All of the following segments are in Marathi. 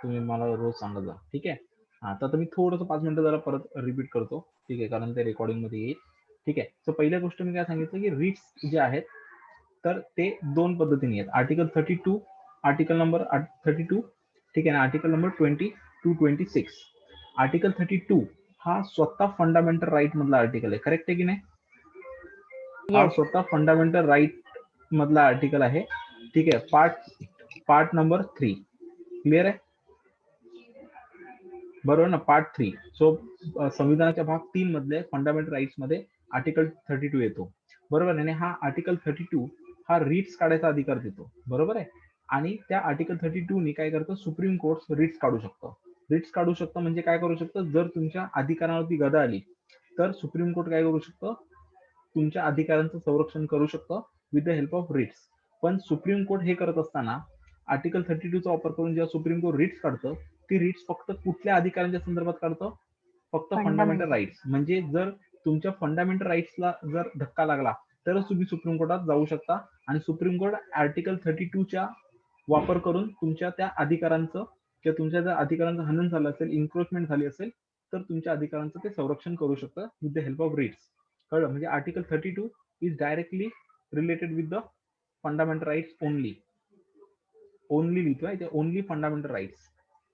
तुम्ही मला रोज सांगत जा, ठीक आहे. हा, तर मी थोडंसं 5 मिनिटं जरा परत रिपीट करतो, ठीक आहे, कारण ते रेकॉर्डिंग मध्ये येईल. ठीक आहे. सो पहिल्या गोष्ट मी काय सांगितलं की रिट्स जे आहेत तर ते दोन पद्धतीने आहेत. आर्टिकल 32, आर्टिकल नंबर 32, ठीक आहे ना, आर्टिकल नंबर 20 to 26. आर्टिकल 32 हा स्वतः फंडामेंटल राईट मधला आर्टिकल आहे, करेक्ट आहे की नाही? हा येस. स्वतः फंडामेंटल राईट मधला आर्टिकल आहे, ठीक आहे. पार्ट नंबर 3 क्लिअर आहे, बरोबर ना? पार्ट 3. सो संविधानाच्या भाग 3 मधले फंडामेंटल राईट्स मध्ये आर्टिकल 32 येतो, बरोबर आहे. आणि हा आर्टिकल 32 हा रिट्स काढायचा अधिकार देतो, बरोबर आहे. आणि त्या आर्टिकल 32 नी काय करतं, सुप्रीम कोर्ट रिट्स काढू शकतं. रिट्स काढू शकतं म्हणजे काय करू शकतं, जर तुमच्या अधिकारावरती गदा आली तर सुप्रीम कोर्ट काय करू शकतं, तुमच्या अधिकारांचं संरक्षण करू शकतं with the help of writs. पण सुप्रीम कोर्ट हे करत असताना आर्टिकल 32 चा वापर करून जेव्हा सुप्रीम कोर्ट रिट्स काढतं, ती रिट्स फक्त कुठल्या अधिकारांच्या संदर्भात काढतं, फक्त फंडामेंटल राईट्स. म्हणजे जर तुमच्या फंडामेंटल राईट्सला जर धक्का लागला तरच तुम्ही सुप्रीम कोर्टात जाऊ शकता, आणि सुप्रीम कोर्ट आर्टिकल 32 च्या वापर करून तुमच्या त्या अधिकारांचं किंवा तुमच्या जर अधिकारांचं हनन झालं असेल, इन्क्रोचमेंट झाली असेल, तर तुमच्या अधिकारांचं ते संरक्षण करू शकतं with the help of writs. कळलं? म्हणजे article 32 is directly related with the fundamental rights only. Only लिहितोय ते, ओनली फंडामेंटल राईट्स.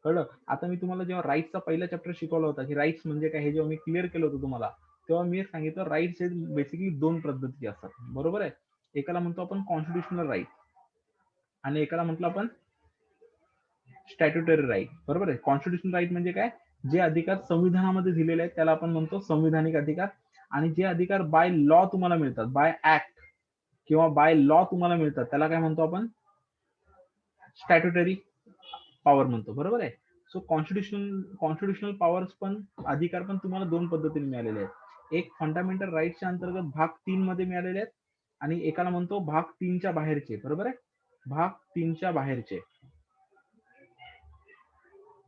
कळलं? आता मी तुम्हाला जेव्हा राईट्सचा पहिला चॅप्टर शिकवला होता की राईट्स म्हणजे काय, हे जेव्हा मी क्लिअर केलं होतं तुम्हाला, तेव्हा मी सांगितलं राईट्स हे बेसिकली दोन पद्धतीचे असतात, बरोबर आहे. एकाला म्हणतो आपण कॉन्स्टिट्युशनल राईट आणि एकाला म्हटलं आपण स्टॅट्युटरी राईट, बरोबर आहे. कॉन्स्टिट्युशनल राईट म्हणजे काय, जे अधिकार संविधानामध्ये दिलेले आहेत त्याला आपण म्हणतो संविधानिक अधिकार, आणि जे अधिकार बाय लॉ तुम्हाला मिळतात, बाय ऍक्ट किंवा बाय लॉ तुम्हाला मिळतात, त्याला काय म्हणतो आपण, स्टॅट्युटरी पॉवर म्हणतो, बरोबर आहे. सो कॉन्स्टिट्युशनल पॉवर्स पण, अधिकार पण तुम्हाला दोन पद्धतीने मिळालेले आहेत. एक फंडामेंटल राईट्सच्या अंतर्गत भाग 3 मध्ये मिळालेले आहेत, आणि एकाला म्हणतो भाग 3च्या बाहेरचे, बरोबर आहे, भाग 3च्या बाहेरचे,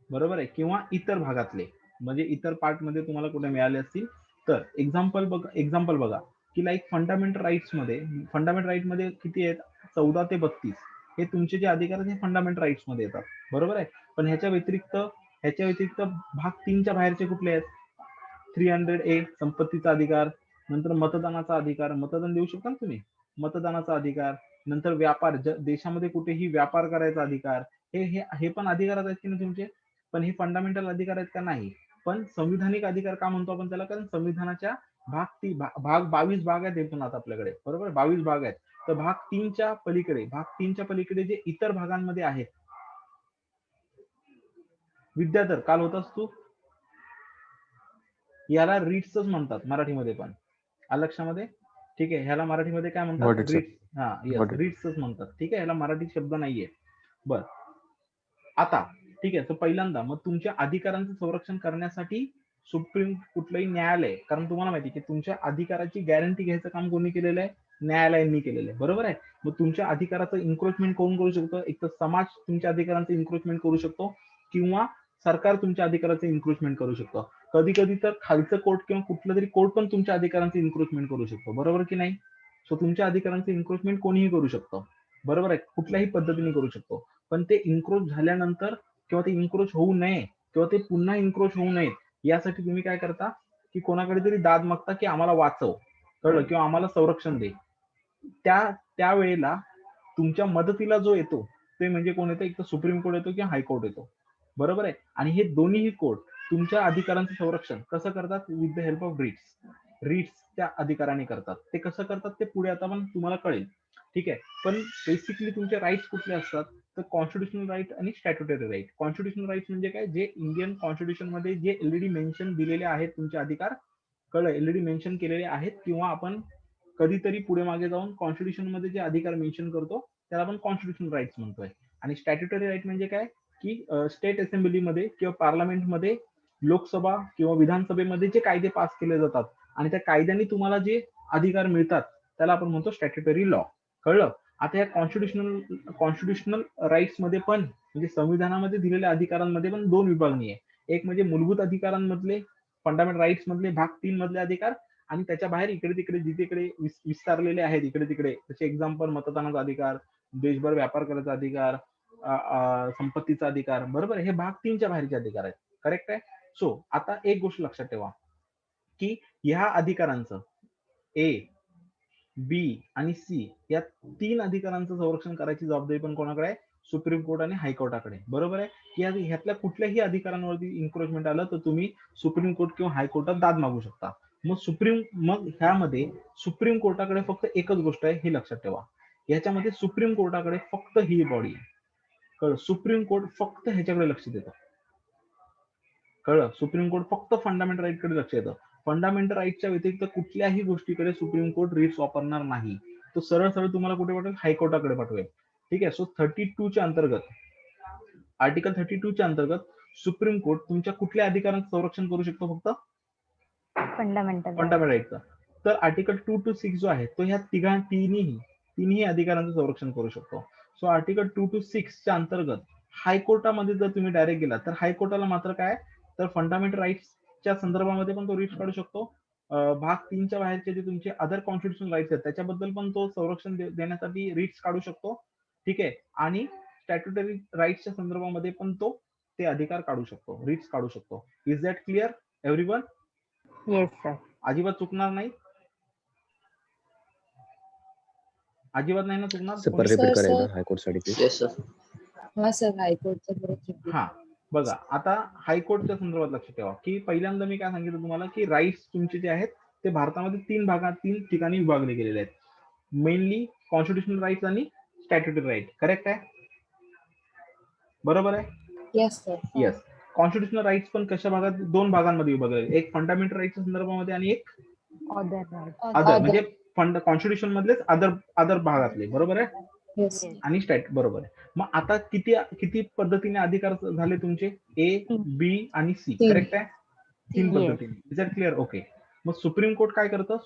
बरोबर आहे, किंवा इतर भागातले, म्हणजे इतर पार्ट मध्ये तुम्हाला कुठे मिळाले असतील तर. एक्झाम्पल बघा की लाईक फंडामेंटल राईट्स मध्ये किती आहेत, 14 ते 32 हे तुमचे जे अधिकार आहेत हे फंडामेंटल राईट्स मध्ये येतात, बरोबर आहे. पण ह्याच्या व्यतिरिक्त भाग 3च्या बाहेरचे कुठले आहेत, 300A संपत्तीचा अधिकार, नंतर मतदानाचा अधिकार, मतदान देऊ शकता ना तुम्ही, मतदानाचा अधिकार, नंतर व्यापार, देशामध्ये कुठेही व्यापार करायचा अधिकार, हे पण अधिकार आहेत की नाही तुमचे. पण हे फंडामेंटल अधिकार आहेत का, नाही. पण संविधानिक अधिकार का म्हणतो आपण त्याला, कारण संविधानाच्या भाग 22 भाग आहेत एकूण आता आपल्याकडे, बरोबर, 22 भाग आहेत. तर भाग 3च्या पलीकडे जे इतर भागांमध्ये आहेत, विद्याधर काल होतास तू, याला रिट्सच म्हणतात मराठीमध्ये पण, लक्षामध्ये, ठीक आहे. ह्याला मराठीमध्ये काय म्हणतात, Got it, sir. रिट्स. हा, यस, Got it. रिट्सच म्हणतात, ठीक आहे. ह्याला मराठी शब्द नाहीये. बर, आता ठीक आहे. तर पहिल्यांदा मग तुमच्या अधिकारांचं संरक्षण करण्यासाठी सुप्रीम कुठलंही न्यायालय, कारण तुम्हाला माहिती की तुमच्या अधिकाराची गॅरंटी घ्यायचं काम कोणी केलेलं आहे, न्यायालयांनी केलेलं आहे, बरोबर आहे. मग तुमच्या अधिकाराचं इन्क्रोचमेंट कोण करू शकतो, एक तर समाज तुमच्या अधिकारांचं इन्क्रोचमेंट करू शकतो, किंवा सरकार तुमच्या अधिकाराचं इन्क्रोचमेंट करू शकतो. कधी कधी तर खालचं कोर्ट किंवा कुठलं तरी कोर्ट पण तुमच्या अधिकारांचं इन्क्रोचमेंट करू शकतो, बरोबर की नाही. सो तुमच्या अधिकारांचं इन्क्रोचमेंट कोणीही करू शकतो, बरोबर आहे, कुठल्याही पद्धतीने करू शकतो. पण ते इन्क्रोच झाल्यानंतर, किंवा ते इन्क्रोच होऊ नये, किंवा ते पुन्हा इन्क्रोच होऊ नये, यासाठी तुम्ही काय करता की कोणाकडे तरी दाद मागता की आम्हाला वाचव, कळलं, किंवा आम्हाला संरक्षण दे. त्यावेळेला तुमच्या मदतीला जो येतो ते म्हणजे कोण येतो, एक तर सुप्रीम कोर्ट येतो किंवा हायकोर्ट येतो, बरोबर आहे. आणि हे दोन्हीही कोर्ट तुमच्या अधिकारांचं संरक्षण कसं करतात, with the help of writs त्या अधिकाराने करतात. ते कसं करतात ते पुढे आता पण तुम्हाला कळेल, ठीक आहे. पण बेसिकली तुमचे राईट्स कुठले असतात, तर कॉन्स्टिट्युशनल राईट आणि स्टॅट्युटरी राईट. कॉन्स्टिट्युशनल राईट्स म्हणजे काय, जे इंडियन कॉन्स्टिट्युशन मध्ये जे ऑलरेडी मेन्शन दिलेले आहेत तुमचे अधिकार, कळलं, ऑलरेडी मेन्शन केलेले आहेत, किंवा आपण कधीतरी पुढे मागे जाऊन कॉन्स्टिट्युशन मध्ये जे अधिकार मेन्शन करतो त्याला आपण कॉन्स्टिट्युशनल राईट्स म्हणतोय. आणि स्टॅट्युटरी राईट म्हणजे काय, की स्टेट असेंब्लीमध्ये किंवा पार्लमेंटमध्ये, लोकसभा किंवा विधानसभेमध्ये जे कायदे पास केले जातात आणि त्या कायद्याने तुम्हाला जे अधिकार मिळतात त्याला आपण म्हणतो स्टॅट्युटरी लॉ, कळलं. आता या कॉन्स्टिट्युशनल राईट्स मध्ये पण, म्हणजे संविधानामध्ये दिलेल्या अधिकारांमध्ये पण दोन विभागणी आहे. एक म्हणजे मूलभूत अधिकारांमधले, फंडामेंटल राईट्स मधले भाग 3 मधले अधिकार, आणि त्याच्या बाहेर इकडे तिकडे जिथे विस्तारलेले आहेत इकडे तिकडे, जसे एक्झाम्पल मतदानाचा अधिकार, देशभर व्यापार करायचा अधिकार, संपत्तीचा अधिकार, बरोबर आहे, हे भाग 3च्या बाहेरचे अधिकार आहेत. करेक्ट आहे. सो आता एक गोष्ट लक्षात ठेवा की ह्या अधिकारांचं ए, बी आणि सी या 3 अधिकारांचं संरक्षण करायची जबाबदारी पण कोणाकडे आहे? सुप्रीम कोर्ट आणि हायकोर्टाकडे. बरोबर आहे की ह्यातल्या कुठल्याही अधिकारांवरती इन्क्रोचमेंट आलं तर तुम्ही सुप्रीम कोर्ट किंवा हायकोर्टात दाद मागू शकता. मग ह्यामध्ये सुप्रीम कोर्टाकडे फक्त एकच गोष्ट आहे, हे लक्षात ठेवा. याच्यामध्ये सुप्रीम कोर्टाकडे फक्त ही बॉडी आहे. कळलं? सुप्रीम कोर्ट फक्त ह्याच्याकडे लक्ष देतं. कळलं? सुप्रीम कोर्ट फक्त फंडामेंटल राईट कडे लक्ष देतं. फंडामेंटल राईटच्या व्यतिरिक्त कुठल्याही गोष्टीकडे सुप्रीम कोर्ट रिट्स वापरणार नाही. तो सरळ सरळ तुम्हाला कुठे पाठवेल? हायकोर्टाकडे पाठवेल. ठीक आहे. सो 32च्या अंतर्गत, आर्टिकल 32च्या अंतर्गत सुप्रीम कोर्ट तुमच्या कुठल्या अधिकारांचं संरक्षण करू शकतो? फक्त फंडामेंटल राईटचा. तर आर्टिकल 2 to 6 जो आहे तो ह्या तिन्ही अधिकारांचं संरक्षण करू शकतो. सो आर्टिकल 2 to 6च्या अंतर्गत हायकोर्टामध्ये जर तुम्ही डायरेक्ट गेला तर हायकोर्टाला मात्र काय, तर फंडामेंटल राईट्सच्या संदर्भामध्ये पण तो रिट्स काढू शकतो. भाग 3च्या बाहेरचे जे तुमचे अदर कॉन्स्टिट्युशनल राईट्स आहेत त्याच्याबद्दल पण तो संरक्षण देण्यासाठी रिट्स काढू शकतो. ठीक आहे. आणि स्टॅट्युटरी राईट्सच्या संदर्भामध्ये पण तो ते अधिकार काढू शकतो, रिट्स काढू शकतो. Is that clear everyone? Yes sir. अजिबात चुकणार नाही? अजिबात नाही ना चुकणार? सर रिपीट करेल हायकोर्ट साठी प्लीज. Yes sir. हा सर हायकोर्टचं. हा बघा, आता हायकोर्टच्या संदर्भात लक्ष ठेवा की पहिल्यांदा मी काय सांगितलं तुम्हाला की राईट्स तुमचे जे आहेत ते भारतामध्ये 3 ठिकाणी विभागले गेलेले आहेत. मेनली कॉन्स्टिट्युशनल राईट्स आणि स्टॅट्युटरी राईट. करेक्ट आहे? बरोबर आहे? Yes sir. Yes. Constitutional rights पण कशा भागात? 2 भागांमध्ये विभागले, एक फंडामेंटल राईट्सच्या संदर्भामध्ये आणि एक अदर, म्हणजे कॉन्स्टिट्युशन मधलेच अदर भागातले. बरोबर आहे? येस. आणि स्टॅट. बरोबर आहे. मग आता किती पद्धतीने अधिकार झाले तुमचे? ए, बी आणि सी. करेक्ट आहे? 3 पद्धतीने. Is that clear? ओके. मग सुप्रीम कोर्ट काय करतं?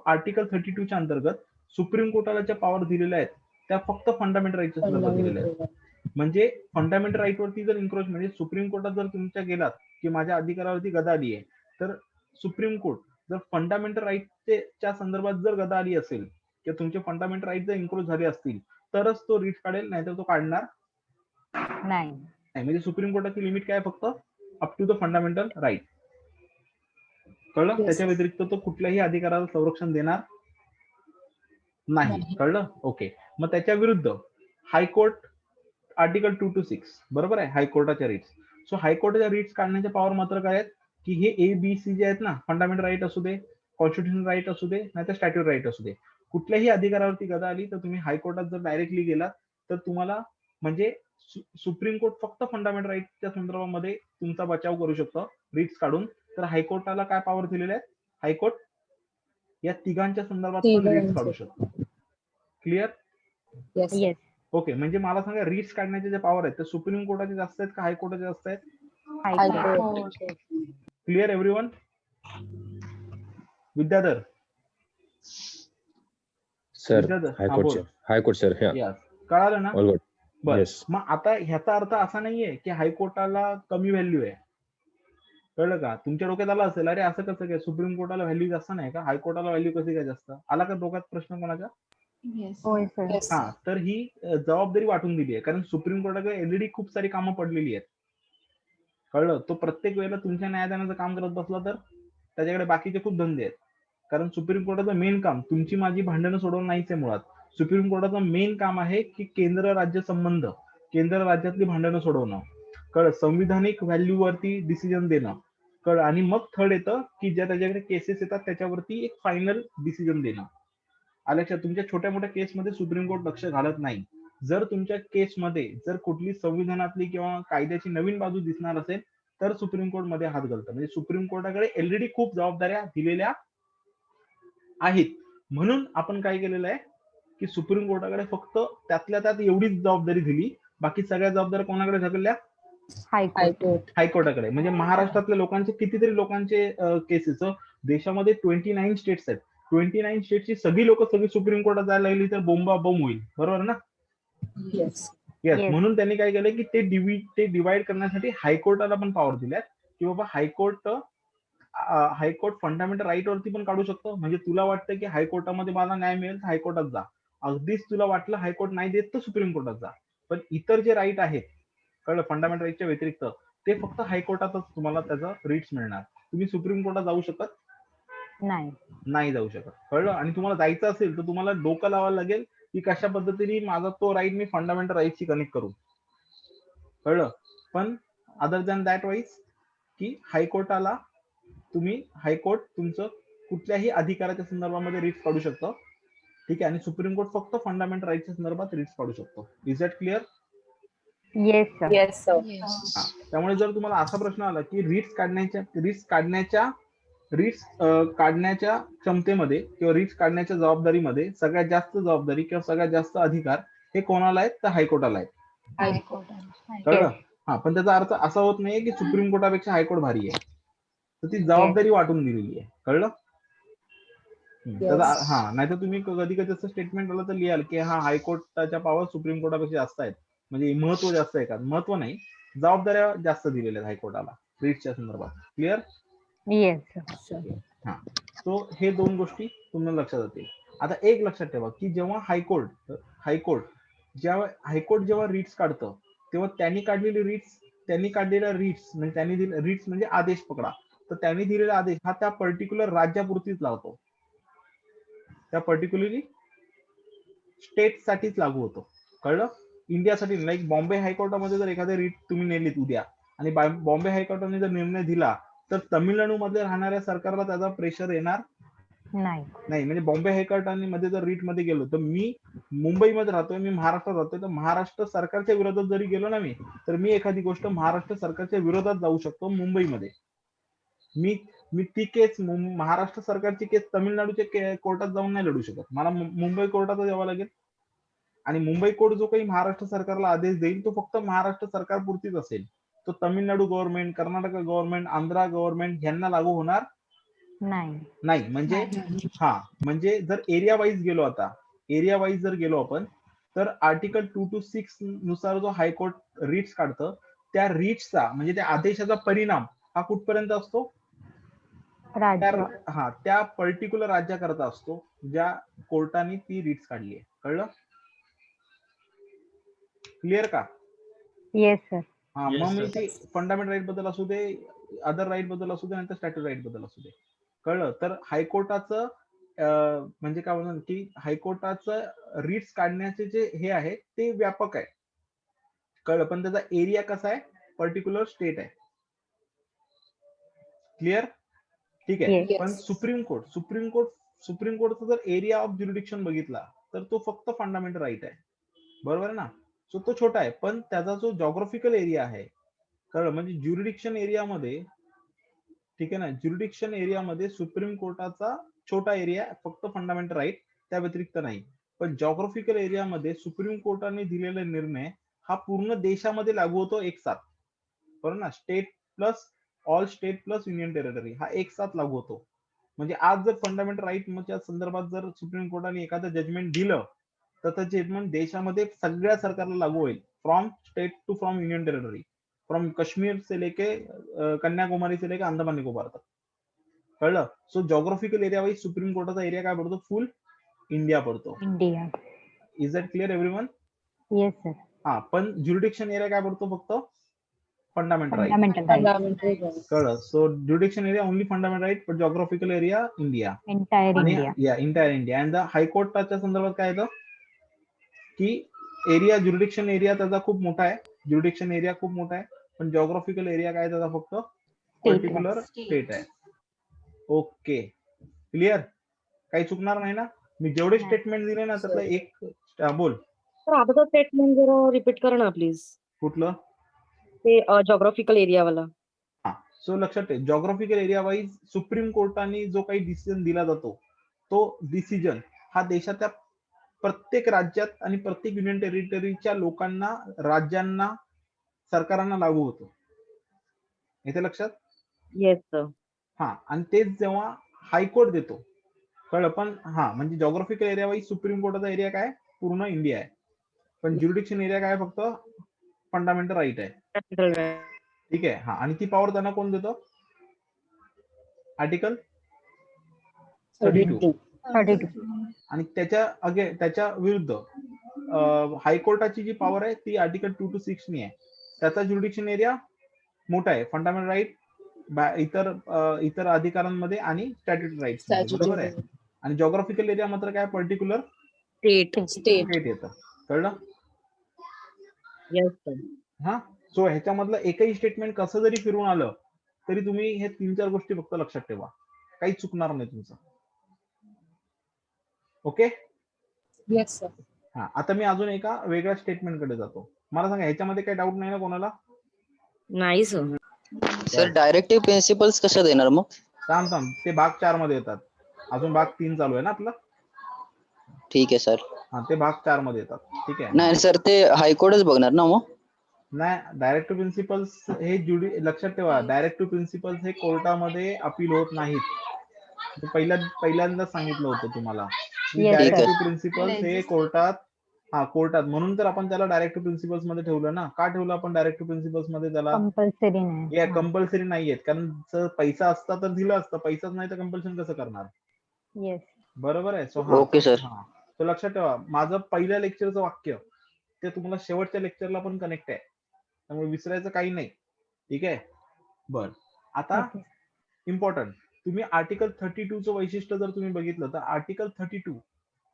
आर्टिकल 32च्या अंतर्गत सुप्रीम कोर्टाला ज्या पॉवर दिलेल्या आहेत त्या फक्त फंडामेंटल राईटच्या संदर्भात दिलेल्या आहेत. म्हणजे फंडामेंटल राईट वरती जर इन्क्रोच, म्हणजे सुप्रीम कोर्टात जर तुमच्या गेलात की माझ्या अधिकारावरती गदा आली आहे, तर सुप्रीम कोर्ट जर फंडामेंटल राईटच्या संदर्भात जर गदा आली असेल किंवा तुमचे फंडामेंटल राईट जर इन्क्रोच झाले असतील तरच तो रिट काढेल, नाहीतर तो काढणार नाही. म्हणजे सुप्रीम कोर्टाची लिमिट काय? फक्त up to the fundamental right. कळलं? त्याच्या व्यतिरिक्त तो कुठल्याही अधिकाराला संरक्षण देणार नाही. कळलं? ओके. मग त्याच्या विरुद्ध हायकोर्ट आर्टिकल 2 to 6. बरोबर आहे? हायकोर्टाच्या रिट्स. सो हायकोर्टाच्या रिट्स काढण्याच्या पॉवर मात्र काय आहेत की हे ए, बी, सी जे आहेत ना, फंडामेंटल राईट असू दे, कॉन्स्टिट्युशनल राईट असू दे, नाहीतर स्टॅट्युटरी राईट असू दे, कुठल्याही अधिकारावरती गदा आली तर तुम्ही हायकोर्टात जर डायरेक्टली गेलात तर तुम्हाला म्हणजे सुप्रीम कोर्ट फक्त फंडामेंटल राईटच्या संदर्भामध्ये तुमचा बचाव करू शकतो रिट्स काढून. तर हायकोर्टाला काय पॉवर दिलेले आहेत? हायकोर्ट या तिघांच्या संदर्भात पण रिट्स काढू शकतो. क्लिअर? येस. ओके. म्हणजे मला सांगा, रिट्स काढण्याचे जे पॉवर आहेत ते सुप्रीम कोर्टाचे जास्त आहेत का हायकोर्टाचे जास्त आहेत? High court. Clear everyone? Vidyadhar sir high court sir. कळालं ना? All good. बस. मग आता ह्याचा अर्थ असा नाहीये की हायकोर्टाला कमी व्हॅल्यू आहे. कळलं का? तुमच्या डोक्यात आलं असेल, अरे असं कसं काय, सुप्रीम कोर्टाला व्हॅल्यू जास्त नाही का, हायकोर्टाला व्हॅल्यू कशी काय जास्त? आला का डोक्यात प्रश्न कोणाच्या? होय सर. हा, तर ही जबाबदारी वाटून दिली आहे, कारण सुप्रीम कोर्टाकडे ऑलरेडी खूप सारी कामं पडलेली आहेत. कळलं? तो प्रत्येक वेळेला तुमच्या न्यायदानाचं काम करत बसला तर त्याच्याकडे बाकीचे खूप धंदे आहेत. कारण सुप्रीम कोर्टाचं मेन काम तुमची माझी भांडणं सोडवणं नाहीच आहे मुळात. सुप्रीम कोर्टाचं मेन काम आहे की केंद्र राज्य संबंध, केंद्र राज्यातली भांडणं सोडवणं. कळलं? संविधानिक व्हॅल्यू वरती डिसिजन देणं. कळलं? आणि मग थर्ड येतं की ज्या त्याच्याकडे केसेस येतात त्याच्यावरती एक फायनल डिसिजन देणं. आल्याच्या तुमच्या छोट्या मोठ्या केसमध्ये सुप्रीम कोर्ट लक्ष घालत नाही. जर तुमच्या केसमध्ये जर कुठली संविधानातली किंवा कायद्याची नवीन बाजू दिसणार असेल तर सुप्रीम कोर्ट मध्ये हात घालतं. म्हणजे सुप्रीम कोर्टाकडे ऑलरेडी खूप जबाबदाऱ्या दिलेल्या आहेत. म्हणून आपण काय केलेलं आहे की सुप्रीम कोर्टाकडे फक्त त्यातल्या त्यात एवढीच जबाबदारी दिली, बाकी सगळ्या जबाबदाऱ्या कोणाकडे ढकलल्या? हायकोर्टाकडे. म्हणजे महाराष्ट्रातल्या लोकांचे कितीतरी लोकांचे केसेस, देशामध्ये 29 स्टेट्स आहेत, 29 स्टेटची सगळी लोक सुप्रीम कोर्टात जायला लागली तर बोंबा बोंब होईल. बरोबर ना? येस. म्हणून त्यांनी काय केलं की ते डिवाइड करण्यासाठी हायकोर्टाला पण पॉवर दिल्यात की बाबा हायकोर्ट फंडामेंटल राईट वरती पण काढू शकतो. म्हणजे तुला वाटतं की हायकोर्टामध्ये मला न्याय मिळेल तर हायकोर्टात जा. अगदीच तुला वाटलं हायकोर्ट नाही देत तर सुप्रीम कोर्टात जा. पण इतर जे राईट आहेत, कळलं, फंडामेंटल राईटच्या व्यतिरिक्त, ते फक्त हायकोर्टातच तुम्हाला त्याचा रिट्स मिळणार. तुम्ही सुप्रीम कोर्टात जाऊ शकत नाही जाऊ शकत, कळलं. आणि तुम्हाला जायचं असेल तर तुम्हाला डोकं लावायला लागेल की कशा पद्धतीने माझा तो राईट मी फंडामेंटल राईटशी कनेक्ट करू, कळलं. पण अदर दॅन दॅट वाईज की हायकोर्टाला तुम्ही, हायकोर्ट तुमचं कुठल्याही अधिकाराच्या संदर्भामध्ये रिट्स काढू शकतं, ठीक आहे. आणि सुप्रीम कोर्ट फक्त फंडामेंटल राईटच्या संदर्भात रिट्स काढू शकतो. Is that clear? Yes sir. Yes sir. त्यामुळे जर तुम्हाला असा प्रश्न आला की रिट्स काढण्याच्या क्षमतेमध्ये किंवा रिट्स काढण्याच्या जबाबदारीमध्ये सगळ्यात जास्त जबाबदारी किंवा सगळ्यात जास्त अधिकार हे कोणाला आहेत, तर हायकोर्टाला आहेत, कळलं. हा, पण त्याचा अर्थ असा होत नाहीये की सुप्रीम कोर्टापेक्षा हायकोर्ट भारी आहे, तर ती जबाबदारी वाटून दिलेली आहे, कळलं. त्याचा हा, नाहीतर तुम्ही कधी कधी असं स्टेटमेंट आलं तर लिहाल की हा हायकोर्टाच्या पॉवर सुप्रीम कोर्टापेक्षा जास्त आहेत, म्हणजे महत्व जास्त आहे का? महत्व नाही, जबाबदाऱ्या जास्त दिलेल्या आहेत हायकोर्टाला रिट्सच्या संदर्भात. क्लिअर? येस. हा, सो हे दोन गोष्टी तुम्हाला लक्षात येतील. आता एक लक्षात ठेवा की जेव्हा हायकोर्ट जेव्हा रिट्स काढतं, तेव्हा त्यांनी काढलेल्या रिट्स म्हणजे आदेश पकडा, तर त्यांनी दिलेला आदेश हा त्या पर्टिक्युलर राज्यापुरतीच लावतो, त्या पर्टिक्युलरली स्टेट साठीच लागू होतो, कळलं. इंडियासाठी, लाईक बॉम्बे हायकोर्टामध्ये जर एखादी रिट तुम्ही नेलीत उद्या आणि बॉम्बे हायकोर्टाने जर निर्णय दिला तर तामिळनाडू मध्ये राहणाऱ्या सरकारला त्याचा प्रेशर येणार नाही. म्हणजे बॉम्बे हायकोर्टाने जर रीट मध्ये गेलो, तर मी मुंबईमध्ये राहतोय, मी महाराष्ट्रात राहतोय, तर महाराष्ट्र सरकारच्या विरोधात जरी गेलो ना तर मी एखादी गोष्ट महाराष्ट्र सरकारच्या विरोधात जाऊ शकतो मुंबईमध्ये. मी ती केस, महाराष्ट्र सरकारची केस तामिळनाडूच्या कोर्टात जाऊन नाही लढू शकत, मला मुंबई कोर्टातच यावं लागेल. आणि मुंबई कोर्ट जो काही महाराष्ट्र सरकारला आदेश देईल तो फक्त महाराष्ट्र सरकारपुरतीच असेल, तो Tamil Nadu government, Karnataka government, Andhra government यांना लागू होणार नाही. म्हणजे जर एरिया वाईज गेलो आपण, तर आर्टिकल 226 नुसार जो हायकोर्ट रिट्स काढतं, त्या रिट्सचा म्हणजे त्या आदेशाचा परिणाम हा कुठपर्यंत असतो? त्या पर्टिक्युलर राज्याकरता असतो ज्या कोर्टाने ती रिट्स काढली आहे, कळलं. क्लिअर का? Yes sir. हा, मग मी ती फंडामेंटल राईट बद्दल असू दे, अदर राईट बद्दल असू दे, नंतर स्टॅट्यूटरी राईट बद्दल असू दे, कळलं. तर हायकोर्टाचं म्हणजे काय म्हणतात की हायकोर्टाचं रिट्स काढण्याचे जे हे आहे ते व्यापक आहे, कळलं. पण त्याचा एरिया कसा आहे? पर्टिक्युलर स्टेट आहे. क्लिअर? ठीक आहे. पण सुप्रीम कोर्टचा जर एरिया ऑफ ज्युरिडिक्शन बघितला तर तो फक्त फंडामेंटल राईट आहे, बरोबर आहे ना. सो तो छोटा आहे, पण त्याचा जो जॉग्राफिकल एरिया आहे, कळलं, म्हणजे ज्युरिडिक्शन एरियामध्ये, ठीक आहे ना, ज्युरिडिक्शन एरियामध्ये सुप्रीम कोर्टाचा छोटा एरिया फक्त फंडामेंटल राईट, त्या व्यतिरिक्त नाही. पण जॉग्राफिकल एरियामध्ये सुप्रीम कोर्टाने दिलेला निर्णय हा पूर्ण देशामध्ये लागू होतो एक साथ, बरोबर ना. State plus all state plus union territory हा एक साथ लागू होतो. म्हणजे आज जर फंडामेंटल राईटच्या संदर्भात जर सुप्रीम कोर्टाने एखादं जजमेंट दिलं तर ते जजमेंट देशामध्ये सगळ्या सरकारला लागू होईल, from state to from union territory, from Kashmir से लेके कन्याकुमारी से लेके अंदमान निकोबार तक, कळलं. So geographical area wise supreme कोर्टाचा एरिया काय पडतो? फुल इंडिया पडतो. Is that clear everyone? Yes sir. हा, पण ज्युरिडिक्शन एरिया काय पडतो? फक्त फंडामेंटल राईट, कळलं. So jurisdiction area only fundamental right, पण geographical area India, entire India. And the हायकोर्टाच्या संदर्भात काय येतं की एरिया, ज्युरिडिक्शन एरिया त्याचा खूप मोठा आहे, पण जॉग्राफिकल एरिया काय त्याचा फक्त पर्टिक्युलर स्टेट आहे. Okay, clear? काही चुकणार नाही ना? मी जेवढे स्टेटमेंट दिले ना त्यातलं एक बोल. आता स्टेटमेंट जरा रिपीट करा ना प्लीज. कुठलं? ते जॉग्राफिकल एरिया वाला. हा, सो लक्षात ठेव, जॉग्राफिकल एरिया वाईज सुप्रीम कोर्टाने जो काही डिसिजन दिला जातो तो डिसिजन हा देशाच्या प्रत्येक राज्यात आणि प्रत्येक युनियन टेरिटरीच्या लोकांना, राज्यांना, सरकारांना लागू होतो. इथे लक्षात? Yes sir. हा, आणि तेच जेव्हा हायकोर्ट देतो, कळलं. पण हा, म्हणजे जॉग्राफिकल एरिया वाईज सुप्रीम कोर्टाचा एरिया काय? पूर्ण इंडिया आहे, पण ज्युरिडिक्शन एरिया काय? फक्त फंडामेंटल राईट आहे, ठीक आहे. हा, आणि ती पॉवर त्यांना कोण देतो? आर्टिकल 32. आणि त्याच्या विरुद्ध हायकोर्टाची जी पॉवर आहे ती आर्टिकल 2 to 6 नी आहे. त्याचा ज्युडिक्शन एरिया मोठा आहे, फंडामेंटल राईट इतर अधिकारांमध्ये आणि स्टॅट्युटरी राईट्स मध्ये, बरोबर आहे. आणि जॉग्राफिकल एरिया मात्र काय पर्टिक्युलर स्टेट. स्टेट. स्टेट येतं. कळलं? Yes sir. हा. सो ह्याच्यामधलं एकही स्टेटमेंट कसं जरी फिरून आलं तरी तुम्ही हे 3-4 गोष्टी फक्त लक्षात ठेवा, काही चुकणार नाही तुमचं. ओके. Yes sir. हा. आता मी अजून एका वेगळ्या स्टेटमेंट कडे जातो. मला सांगा ह्याच्यामध्ये काही डाऊट नाही ना कोणाला? नाही सर. सर डायरेक्टिव्ह प्रिन्सिपल्स कशा देणार मग? थांब ते भाग 4 मध्ये येतात. अजून भाग 3 चालू आहे ना आपला. ठीक आहे सर. हा, ते भाग 4 मध्ये येतात. ठीक आहे. नाही सर, ते हायकोर्टच बघणार ना मग? नाही, डायरेक्टिव्ह प्रिन्सिपल्स हे लक्षात ठेवा, डायरेक्टिव्ह प्रिन्सिपल्स हे कोर्टामध्ये अपील होत नाहीत. पहिल्यांदा सांगितलं होतं तुम्हाला. डायरेक्टिव्ह प्रिन्सिपल्स हे कोर्टात म्हणून तर आपण त्याला डायरेक्टिव्ह प्रिन्सिपल्स मध्ये ठेवलं ना. का ठेवलं आपण डायरेक्टिव्ह प्रिन्सिपल्स मध्ये त्याला? कंपल्सरी नाही. कंपल्सरी नाहीयेत, कारण जर पैसा असता तर दिलं असतं, पैसाच नाही तर कंपल्शन कसं करणार? येस. बरोबर आहे. So okay sir. तो लक्षात ठेवा, माझं पहिल्या लेक्चरचं वाक्य ते तुम्हाला शेवटच्या लेक्चरला पण कनेक्ट आहे, त्यामुळे विसरायचं काही नाही. ठीक आहे. बर. आता इम्पॉर्टंट, तुम्ही आर्टिकल 32 चं वैशिष्ट्य जर तुम्ही बघितलं तर आर्टिकल 32,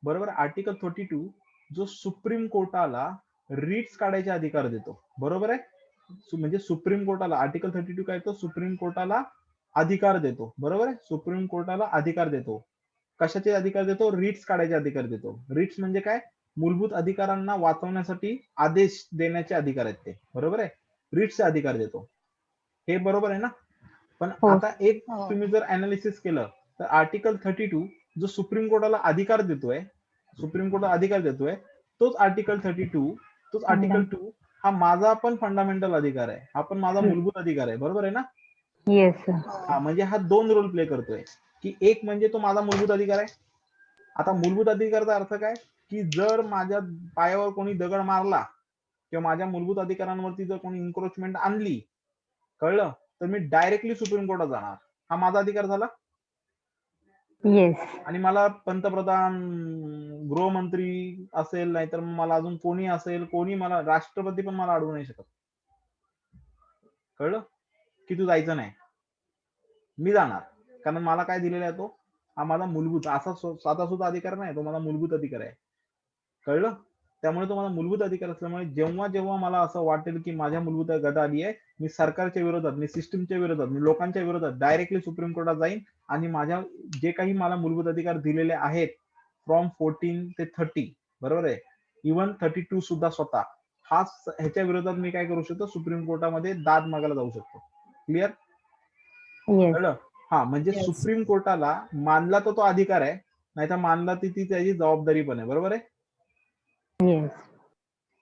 बरोबर, आर्टिकल 32 जो सुप्रीम कोर्टाला रिट्स काढायचे अधिकार देतो, बरोबर आहे. म्हणजे सुप्रीम कोर्टाला आर्टिकल 32 काय येतो? सुप्रीम कोर्टाला अधिकार देतो, बरोबर आहे. सुप्रीम कोर्टाला अधिकार देतो. कशाचे अधिकार देतो? रिट्स काढायचे अधिकार देतो. रिट्स म्हणजे काय? मूलभूत अधिकारांना वाचवण्यासाठी आदेश देण्याचे अधिकार आहेत ते, बरोबर आहे. रिट्सचे अधिकार देतो, हे बरोबर आहे ना. पण आता एक तुम्ही जर अनालिसिस केलं तर आर्टिकल 32 जो सुप्रीम कोर्टाला अधिकार देतोय, तोच आर्टिकल 32, तोच आर्टिकल 2 हा माझा पण फंडामेंटल अधिकार आहे, हा पण माझा मूलभूत अधिकार आहे, बरोबर आहे ना. येस. हा, म्हणजे हा 2 रोल प्ले करतोय, की एक म्हणजे तो माझा मूलभूत अधिकार आहे. आता मूलभूत अधिकाराचा अर्थ काय? की जर माझ्या पायावर कोणी दगड मारला किंवा माझ्या मूलभूत अधिकारांवरती जर कोणी इन्क्रोचमेंट आणली, कळलं, तर मी डायरेक्टली सुप्रीम कोर्टात जाणार. हा माझा अधिकार झाला. येस. आणि मला पंतप्रधान, गृहमंत्री असेल, नाहीतर मला अजून कोणी असेल, कोणी मला, राष्ट्रपती पण मला अडवू नाही शकत. कळलं? की तू जायचं नाही, मी जाणार, कारण मला काय दिलेला आहे तो, हा माझा मूलभूत, असा साधा सुद्धा अधिकार नाही, तो माझा मूलभूत अधिकार आहे. कळलं? त्यामुळे तो माझा मूलभूत अधिकार असल्यामुळे जेव्हा जेव्हा मला असं वाटेल की माझ्या मूलभूत गट आली आहे, मी सरकारच्या विरोधात, मी सिस्टीमच्या विरोधात, मी लोकांच्या विरोधात डायरेक्टली सुप्रीम कोर्टात जाईन आणि माझ्या जे काही मला मूलभूत अधिकार दिलेले आहेत फ्रॉम 14 ते 30, बरोबर आहे, इव्हन 32 सुद्धा स्वतः, ह्याच्या विरोधात मी काय करू शकतो? सुप्रीम कोर्टामध्ये दाद मागायला जाऊ शकतो. क्लिअर? कळलं? हा, म्हणजे सुप्रीम कोर्टाला मानला तर तो अधिकार आहे, नाहीतर मानला ती त्याची जबाबदारी पण आहे, बरोबर आहे.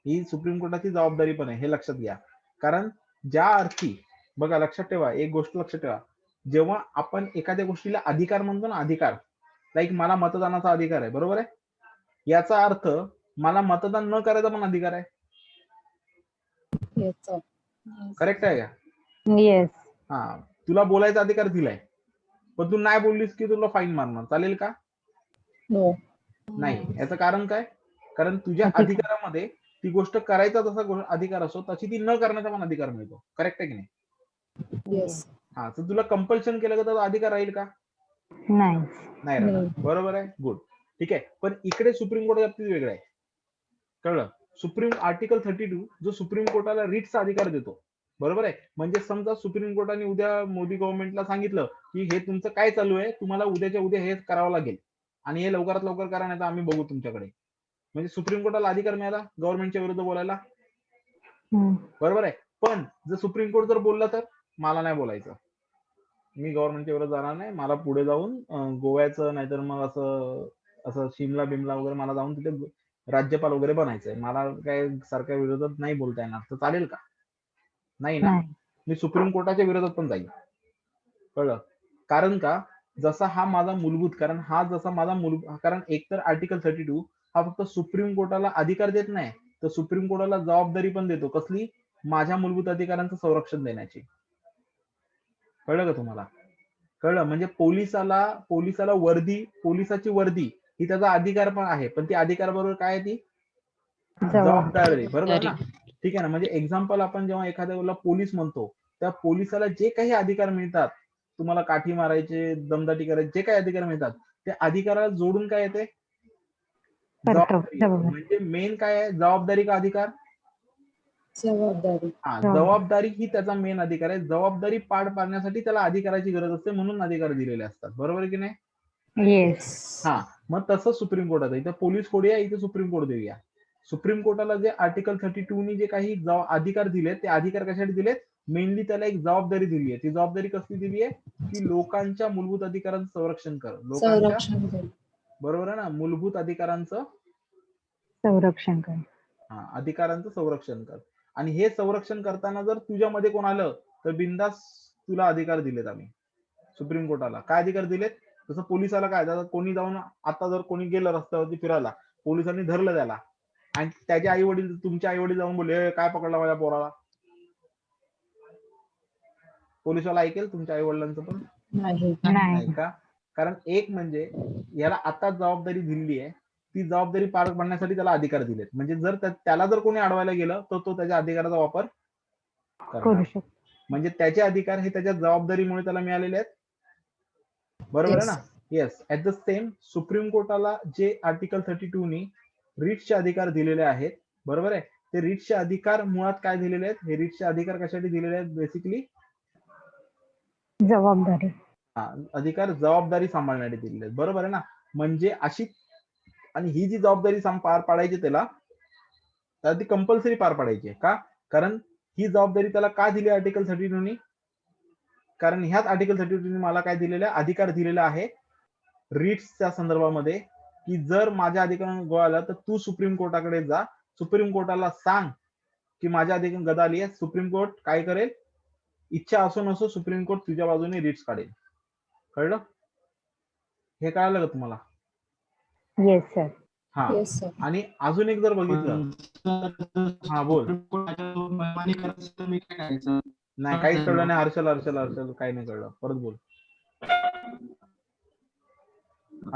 ही सुप्रीम कोर्टाची जबाबदारी पण आहे, हे लक्षात घ्या. कारण ज्या अर्थी, बघा लक्षात ठेवा, एक गोष्ट लक्षात ठेवा, जेव्हा आपण एखाद्या गोष्टीला अधिकार म्हणतो ना, अधिकार, लाईक मला मतदानाचा अधिकार आहे, बरोबर आहे, याचा अर्थ मला मतदान न करायचा पण अधिकार आहे. करेक्ट आहे का? येस. हा, तुला बोलायचा अधिकार दिलाय, पण तू नाही बोललीस की तुला फाईन मारणार, चालेल का? नाही. याचं कारण काय? कारण तुझ्या अधिकारामध्ये ती गोष्ट करायचा जसा अधिकार असतो, तशी ती न करण्याचा पण अधिकार मिळतो. करेक्ट आहे की नाही? हा, तर तुला कंपल्शन केलं तर अधिकार राहील का? नाही राहणार. बरोबर आहे. गुड. ठीक आहे. पण इकडे सुप्रीम कोर्ट बाबतीत वेगळं आहे. कळलं? सुप्रीम आर्टिकल 32 जो सुप्रीम कोर्टाला रिट्सचा अधिकार देतो, बरोबर आहे. म्हणजे समजा सुप्रीम कोर्टाने उद्या मोदी गव्हर्नमेंटला सांगितलं की हे तुमचं काय चालू आहे, तुम्हाला उद्याच्या उद्या हे करावं लागेल आणि हे लवकरात लवकर करा, नाही तर आम्ही बघू तुमच्याकडे. म्हणजे सुप्रीम कोर्टाला अधिकार मिळाला गव्हर्नमेंटच्या विरुद्ध बोलायला, बरोबर आहे. पण जर सुप्रीम कोर्ट जर बोलला तर मला नाही बोलायचं, मी गव्हर्नमेंटच्या विरुद्ध जाणार नाही, मला पुढे जाऊन गोव्याचं नाहीतर मग असं शिमला बिमला वगैरे मला जाऊन तिथे राज्यपाल वगैरे बनायचंय, मला काय सरकार विरोधात नाही बोलता येणार, तर चालेल का? नाही ना. मी सुप्रीम कोर्टाच्या विरोधात पण जाईल. कळलं? कारण का? जसा हा माझा मूलभूत, कारण हा जसा माझा कारण एकतर आर्टिकल 32 हा फक्त सुप्रीम कोर्टाला अधिकार देत नाही, तर सुप्रीम कोर्टाला जबाबदारी पण देतो. कसली? माझ्या मूलभूत अधिकारांचं संरक्षण देण्याची. कळलं का तुम्हाला? कळलं? म्हणजे पोलिसाला वर्दी, पोलिसाची वर्दी ही त्याचा अधिकार पण आहे, पण ती अधिकार बरोबर काय आहे? ती जबाबदारी, बरोबर ना? ठीक आहे ना. म्हणजे एक्झाम्पल, आपण जेव्हा एखाद्याला पोलीस म्हणतो, त्या पोलिसाला जे काही अधिकार मिळतात, तुम्हाला काठी मारायचे, दमदाटी करायचे, जे काही अधिकार मिळतात, त्या अधिकाराला जोडून काय येते? जबाबदारी. म्हणजे मेन काय आहे, जबाबदारी का अधिकार? जबाबदारी. हा, जबाबदारी ही त्याचा मेन अधिकार आहे. जबाबदारी पार पाडण्यासाठी त्याला अधिकाराची गरज असते, म्हणून अधिकार दिलेले असतात. बरोबर आहे की नाही? येस. हा, मग तसं सुप्रीम कोर्टात इथं पोलीस कोड या, इथे सुप्रीम कोर्ट देऊया. सुप्रीम कोर्टाला जे आर्टिकल 32 नी जे काही अधिकार दिलेत, ते अधिकार कशासाठी दिलेत? मेनली त्याला एक जबाबदारी दिली आहे. ती जबाबदारी कसली दिली आहे? की लोकांच्या मूलभूत अधिकारांचं संरक्षण कर. लोकांच्या, संरक्षण. बरोबर आहे ना, मूलभूत अधिकारांचं संरक्षण कर. हा, अधिकारांचं संरक्षण कर. आणि हे संरक्षण करताना जर तुझ्यामध्ये कोण आलं तर बिंदास तुला अधिकार दिलेत आम्ही सुप्रीम कोर्टाला. काय अधिकार दिलेत? तसं पोलिसाला काय, कोणी जाऊन, आता जर कोणी गेलं रस्त्यावरती फिरायला, पोलिसांनी धरलं त्याला, आणि त्याचे आई वडील, तुमचे आई वडील जाऊन बोलले, काय पकडला माझ्या पोराला, पोलिसाला ऐकेल तुमच्या आई वडिलांचं पण? नाही का? कारण एक म्हणजे याला आता जबाबदारी दिली आहे, ती जबाबदारी पार पाडण्यासाठी त्याला अधिकार दिलेत. म्हणजे जर त्याला जर कोणी अडवायला गेलं तर तो त्याच्या अधिकाराचा वापर करू शकतो. म्हणजे त्याचे अधिकार हे त्याच्या जबाबदारीमुळे त्याला मिळालेले आहेत. बरोबर आहे ना? Yes. At the same, supreme कोर्टाला जे आर्टिकल 32 नी रिट्सचे अधिकार दिलेले आहेत, बरोबर आहे, ते रिट्सचे अधिकार मुळात काय दिलेले आहेत? हे रिट्सचे अधिकार कशासाठी दिलेले आहेत? बेसिकली जबाबदारी. अधिकार जबाबदारी सांभाळण्यासाठी दिलेले आहेत. बरोबर आहे ना? म्हणजे अशी, आणि ही जी जबाबदारी पार पाडायची त्याला ती कंपल्सरी पार पाडायची. का? कारण ही जबाबदारी त्याला का दिली आर्टिकल 32 नी? कारण ह्याच आर्टिकल 32 नी मला काय दिलेलं आहे? अधिकार दिलेला आहे रिट्सच्या संदर्भामध्ये, की जर माझ्या अधिकारांना गो आला तर तू सुप्रीम कोर्टाकडे जा, सुप्रीम कोर्टाला सांग की माझ्या अधिकार गदा आली आहे. सुप्रीम कोर्ट काय करेल? इच्छा असो नसो, सुप्रीम कोर्ट तुझ्या बाजूने रिट्स काढेल. कळलं? हे कळालं का तुम्हाला? Yes sir. हा. Yes sir. आणि अजून एक जर बघितलं, हा बोल. नाही, काहीच कळलं नाही. हर्षल काही नाही कळलं. परत बोल.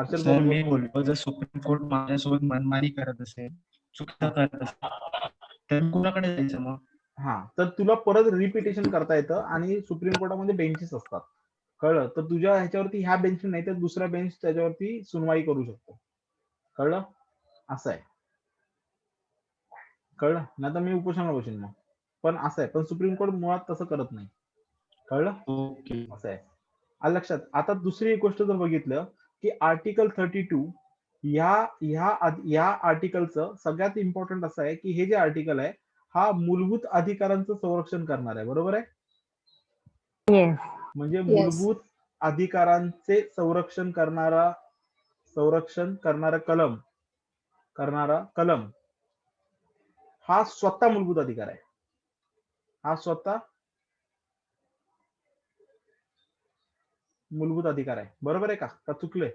सर, मी बोलतो, जर सुप्रीम कोर्ट माझ्यासोबत मनमानी करत असेल, चुकीचं करत असेल, तर कुणाकडे जायचं मग? हा, तर तुला परत रिपिटेशन करता येतं, आणि सुप्रीम कोर्टामध्ये बेंचेस असतात. कळलं? तर तुझ्या ह्याच्यावरती ह्या बेंच नाही तर दुसरा बेंच त्याच्यावरती सुनवाई करू शकतो. कळलं? असं आहे. कळलं? नाही तर मी उपोषणाला बसेन मग. पण असं आहे. पण सुप्रीम कोर्ट मुळात तसं करत नाही. कळलं? ओके. असं आहे. आलं लक्षात? आता दुसरी एक गोष्ट जर बघितलं की आर्टिकल 32 या आर्टिकलचं सगळ्यात इम्पॉर्टंट असं आहे की हे जे आर्टिकल आहे हा मूलभूत अधिकारांचं संरक्षण करणार आहे. बरोबर आहे? येस. म्हणजे मूलभूत अधिकारांचे संरक्षण करणारा कलम हा स्वतः मूलभूत अधिकार आहे. हा स्वतः मूलभूत अधिकार आहे. बरोबर आहे का चुकलंय?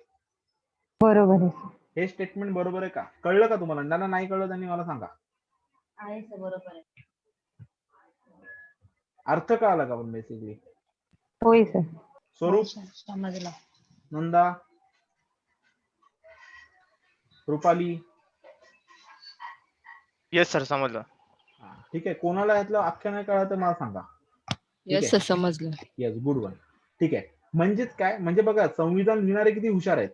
बरोबर आहे. हे स्टेटमेंट बरोबर आहे का? कळलं का तुम्हाला? ज्यांना नाही कळलं त्यांनी मला सांगा. आहे सर, बरोबर आहे. अर्थ कळाला का पण बेसिकली? होय सर. स्वरूप, समजला. नंदा, रुपाली? येस सर, समजलं. ठीक आहे. कोणाला यातलं अख्ख्या नाही कळलं तर मला सांगा. येस सर, समजलं. Yes, good one. ठीक आहे. म्हणजेच काय? म्हणजे बघा, संविधान लिहिणारे किती हुशार आहेत.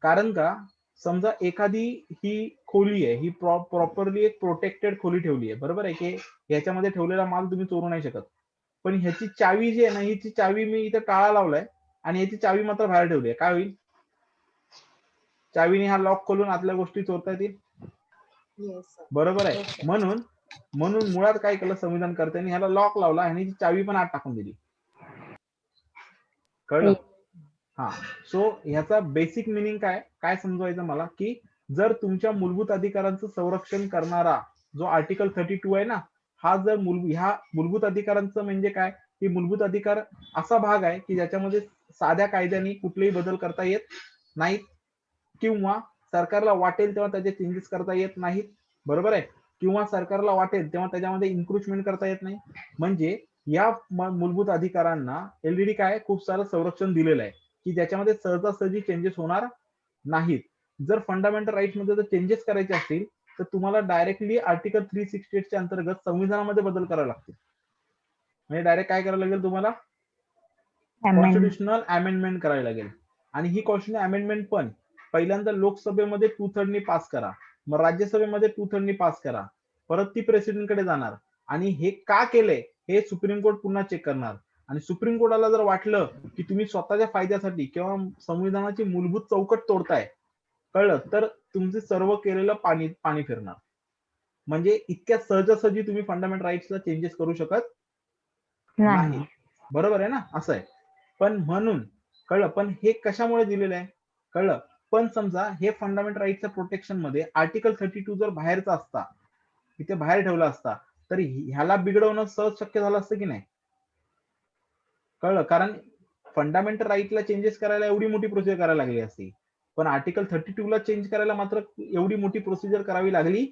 कारण का, समजा एखादी ही खोली आहे, ही प्रॉपरली एक प्रोटेक्टेड खोली ठेवली आहे. बरोबर आहे की ह्याच्यामध्ये ठेवलेला माल तुम्ही चोरू नाही शकत. पण ह्याची चावी जी आहे ना, हिची चावी मी इथे टाळा लावलाय आणि याची चावी मात्र बाहेर ठेवली आहे. काय होईल? चावीने हा लॉक खोलून आतल्या गोष्टी चोरता येतील. बरोबर आहे. म्हणून मुळात काय केलं संविधानकर्त्यांनी? ह्याला लॉक लावला आणि चावी पण आत टाकून दिली. कळलं? हा. सो ह्याचा बेसिक मिनिंग काय समजवायचं मला, की जर तुमच्या मूलभूत अधिकारांचं संरक्षण करणारा जो आर्टिकल 32 आहे ना, हा जर ह्या मूलभूत अधिकारांचं म्हणजे काय, की मूलभूत अधिकार असा भाग आहे की ज्याच्यामध्ये साध्या कायद्याने कुठलेही बदल करता येत नाहीत, किंवा सरकारला वाटेल तेव्हा त्याचे चेंजेस करता येत नाहीत. बरोबर आहे? किंवा सरकारला वाटेल तेव्हा त्याच्यामध्ये इन्क्रोचमेंट करता येत नाही. म्हणजे या मूलभूत अधिकारांना एलईडी काय खूप सारं संरक्षण दिलेलं आहे की ज्याच्यामध्ये सहजासहजी चेंजेस होणार नाहीत. जर फंडामेंटल राईट्स मध्ये जर चेंजेस करायचे असतील तर तुम्हाला डायरेक्टली आर्टिकल 368 च्या अंतर्गत संविधानामध्ये बदल करावे लागतील. म्हणजे डायरेक्ट काय करायला लागेल तुम्हाला, कॉन्स्टिट्युशनल अमेंडमेंट करावी लागेल. आणि ही कॉन्स्टिट्युशनल अमेंडमेंट पण पहिल्यांदा लोकसभेमध्ये 2/3 पास करा, मग राज्यसभेमध्ये 2/3 पास करा, परत ती प्रेसिडेंट कडे जाणार. आणि हे का केलंय हे सुप्रीम कोर्ट पुन्हा चेक करणार. आणि सुप्रीम कोर्टाला जर वाटलं की तुम्ही स्वतःच्या फायद्यासाठी किंवा संविधानाची मूलभूत चौकट तोडताय, कळलं, तर तुमचे सर्व केलेलं पाणी फिरणार. म्हणजे इतक्या सहजासहजी तुम्ही फंडामेंटल राईट्सला चेंजेस करू शकत नाही. बरोबर आहे ना, असं आहे. पण म्हणून कळलं, पण हे कशामुळे दिलेलं आहे कळलं. पण समजा हे फंडामेंटल राईटच्या प्रोटेक्शन मध्ये आर्टिकल 32 जर बाहेरचा असता, इथे बाहेर ठेवला असता, तर ह्याला बिघडवणं सहज शक्य झालं असतं की नाही, कळलं. कारण फंडामेंटल राईटला चेंजेस करायला एवढी मोठी प्रोसिजर करायला लागली असती, पण आर्टिकल 32 ला चेंज करायला मात्र एवढी मोठी प्रोसिजर करावी लागली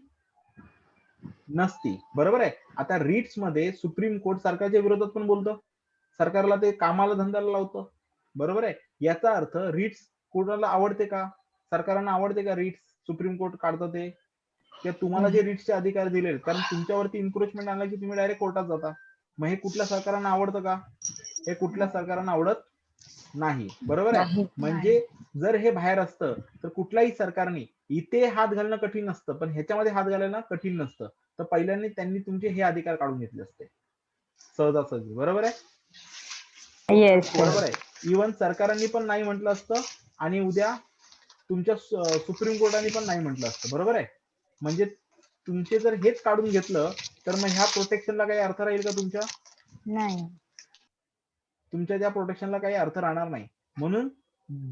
नसती. बरोबर आहे. आता रीट्स मध्ये सुप्रीम कोर्ट सरकारच्या विरोधात पण बोलतं, सरकारला ते कामाला धंद्याला लावतं. बरोबर आहे. याचा अर्थ रीट्स कोर्टाला आवडते का, सरकारांना आवडते का रीट्स सुप्रीम कोर्ट काढतं ते, किंवा तुम्हाला जे रीट्सचे अधिकार दिले, कारण तुमच्यावरती इन्क्रोचमेंट आणला की तुम्ही डायरेक्ट कोर्टात जाता. मग हे कुठल्या सरकारांना आवडतं का, हे कुठल्या सरकारांना आवडत नाही. बरोबर आहे. म्हणजे जर हे बाहेर असतं तर कुठल्याही सरकारने इथे हात घालणं कठीण नसतं, पण ह्याच्यामध्ये हात घालणं कठीण नसतं. तर पहिल्यांदा त्यांनी तुमचे हे अधिकार काढून घेतले असते सहजासहजी. बरोबर आहे. बरोबर आहे. इव्हन सरकारांनी पण नाही म्हटलं असतं आणि उद्या तुमच्या सुप्रीम कोर्टाने पण नाही म्हटलं असतं. बरोबर आहे. म्हणजे तुमचे जर हेच काढून घेतलं तर मग ह्या प्रोटेक्शनला काही अर्थ राहील का तुमच्या, नाही. तुमच्या त्या प्रोटेक्शनला काही अर्थ राहणार नाही. म्हणून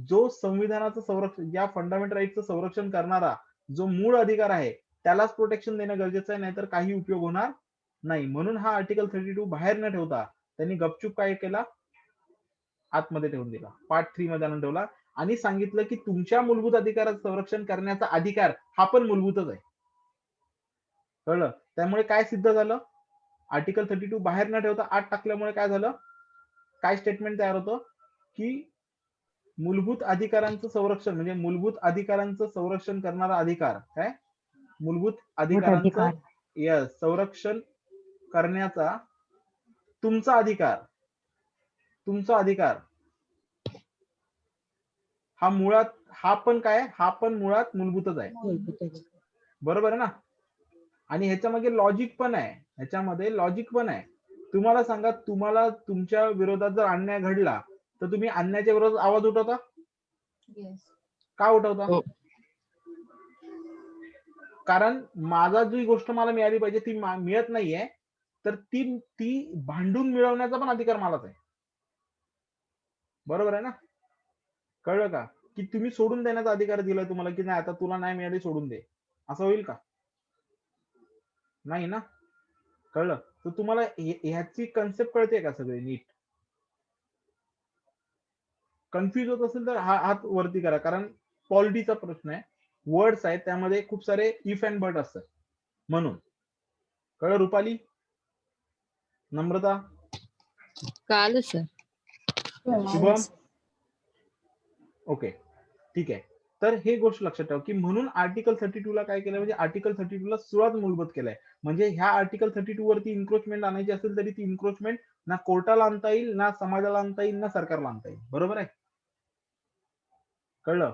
जो संविधानाचं संरक्षण, या फंडामेंटल राईटचं संरक्षण करणारा जो मूळ अधिकार आहे त्यालाच प्रोटेक्शन देणं गरजेचं आहे, नाहीतर काही उपयोग होणार नाही. म्हणून हा आर्टिकल 32 बाहेर न ठेवता त्यांनी गपचूप काय केला, आतमध्ये ठेवून दिला, पार्ट 3 मध्ये आणून ठेवला आणि सांगितलं की तुमच्या मूलभूत अधिकाराचं संरक्षण करण्याचा अधिकार हा पण मूलभूतच आहे. कळलं. त्यामुळे काय सिद्ध झालं, आर्टिकल 32 बाहेर न ठेवता आत टाकल्यामुळे काय झालं, काय स्टेटमेंट तयार होतं की मूलभूत अधिकारांचं संरक्षण, म्हणजे मूलभूत अधिकारांचं संरक्षण करणारा अधिकार, काय मूलभूत अधिकारांचं संरक्षण करण्याचा तुमचा अधिकार हा मुळात, हा पण काय, हा पण मुळात मूलभूतच आहे. बरोबर आहे ना. आणि ह्याच्यामध्ये लॉजिक पण आहे, तुम्हाला सांगा, तुम्हाला तुमच्या विरोधात जर अन्याय घडला तर तुम्ही अन्यायाच्या विरोधात आवाज उठवता का, उठवता? कारण माझा जी गोष्ट मला मिळाली पाहिजे ती मिळत नाहीये, तर ती भांडून मिळवण्याचा पण अधिकार मलाच आहे. बरोबर आहे ना. कळलं का, की तुम्ही सोडून देण्याचा अधिकार दिलाय तुम्हाला, की नाही आता तुला नाही मिळाली सोडून दे, असं होईल का, नाही ना. कळलं. तर तुम्हाला ह्याची कन्सेप्ट कळते का सगळे नीट. कन्फ्युज होत असेल तर हात वरती करा, कारण पॉलिटीचा प्रश्न आहे, वर्ड्स आहेत त्यामध्ये खूप सारे इफ अँड बट असतात म्हणून. कळलं रुपाली, नम्रता, कळलं सर. शुभम, ओके ठीक आहे. तर हे गोष्ट लक्षात ठेवा की म्हणून आर्टिकल 32 ला काय केलं, म्हणजे आर्टिकल 32 ला सुरुवात मूलभूत केलंय. म्हणजे ह्या आर्टिकल 32 वरती इन्क्रोचमेंट आणायची असेल तरी ती इन्क्रोचमेंट ना कोर्टाला आणता येईल, ना समाजाला आणता येईल, ना सरकारला आणता येईल. बरोबर आहे. कळलं,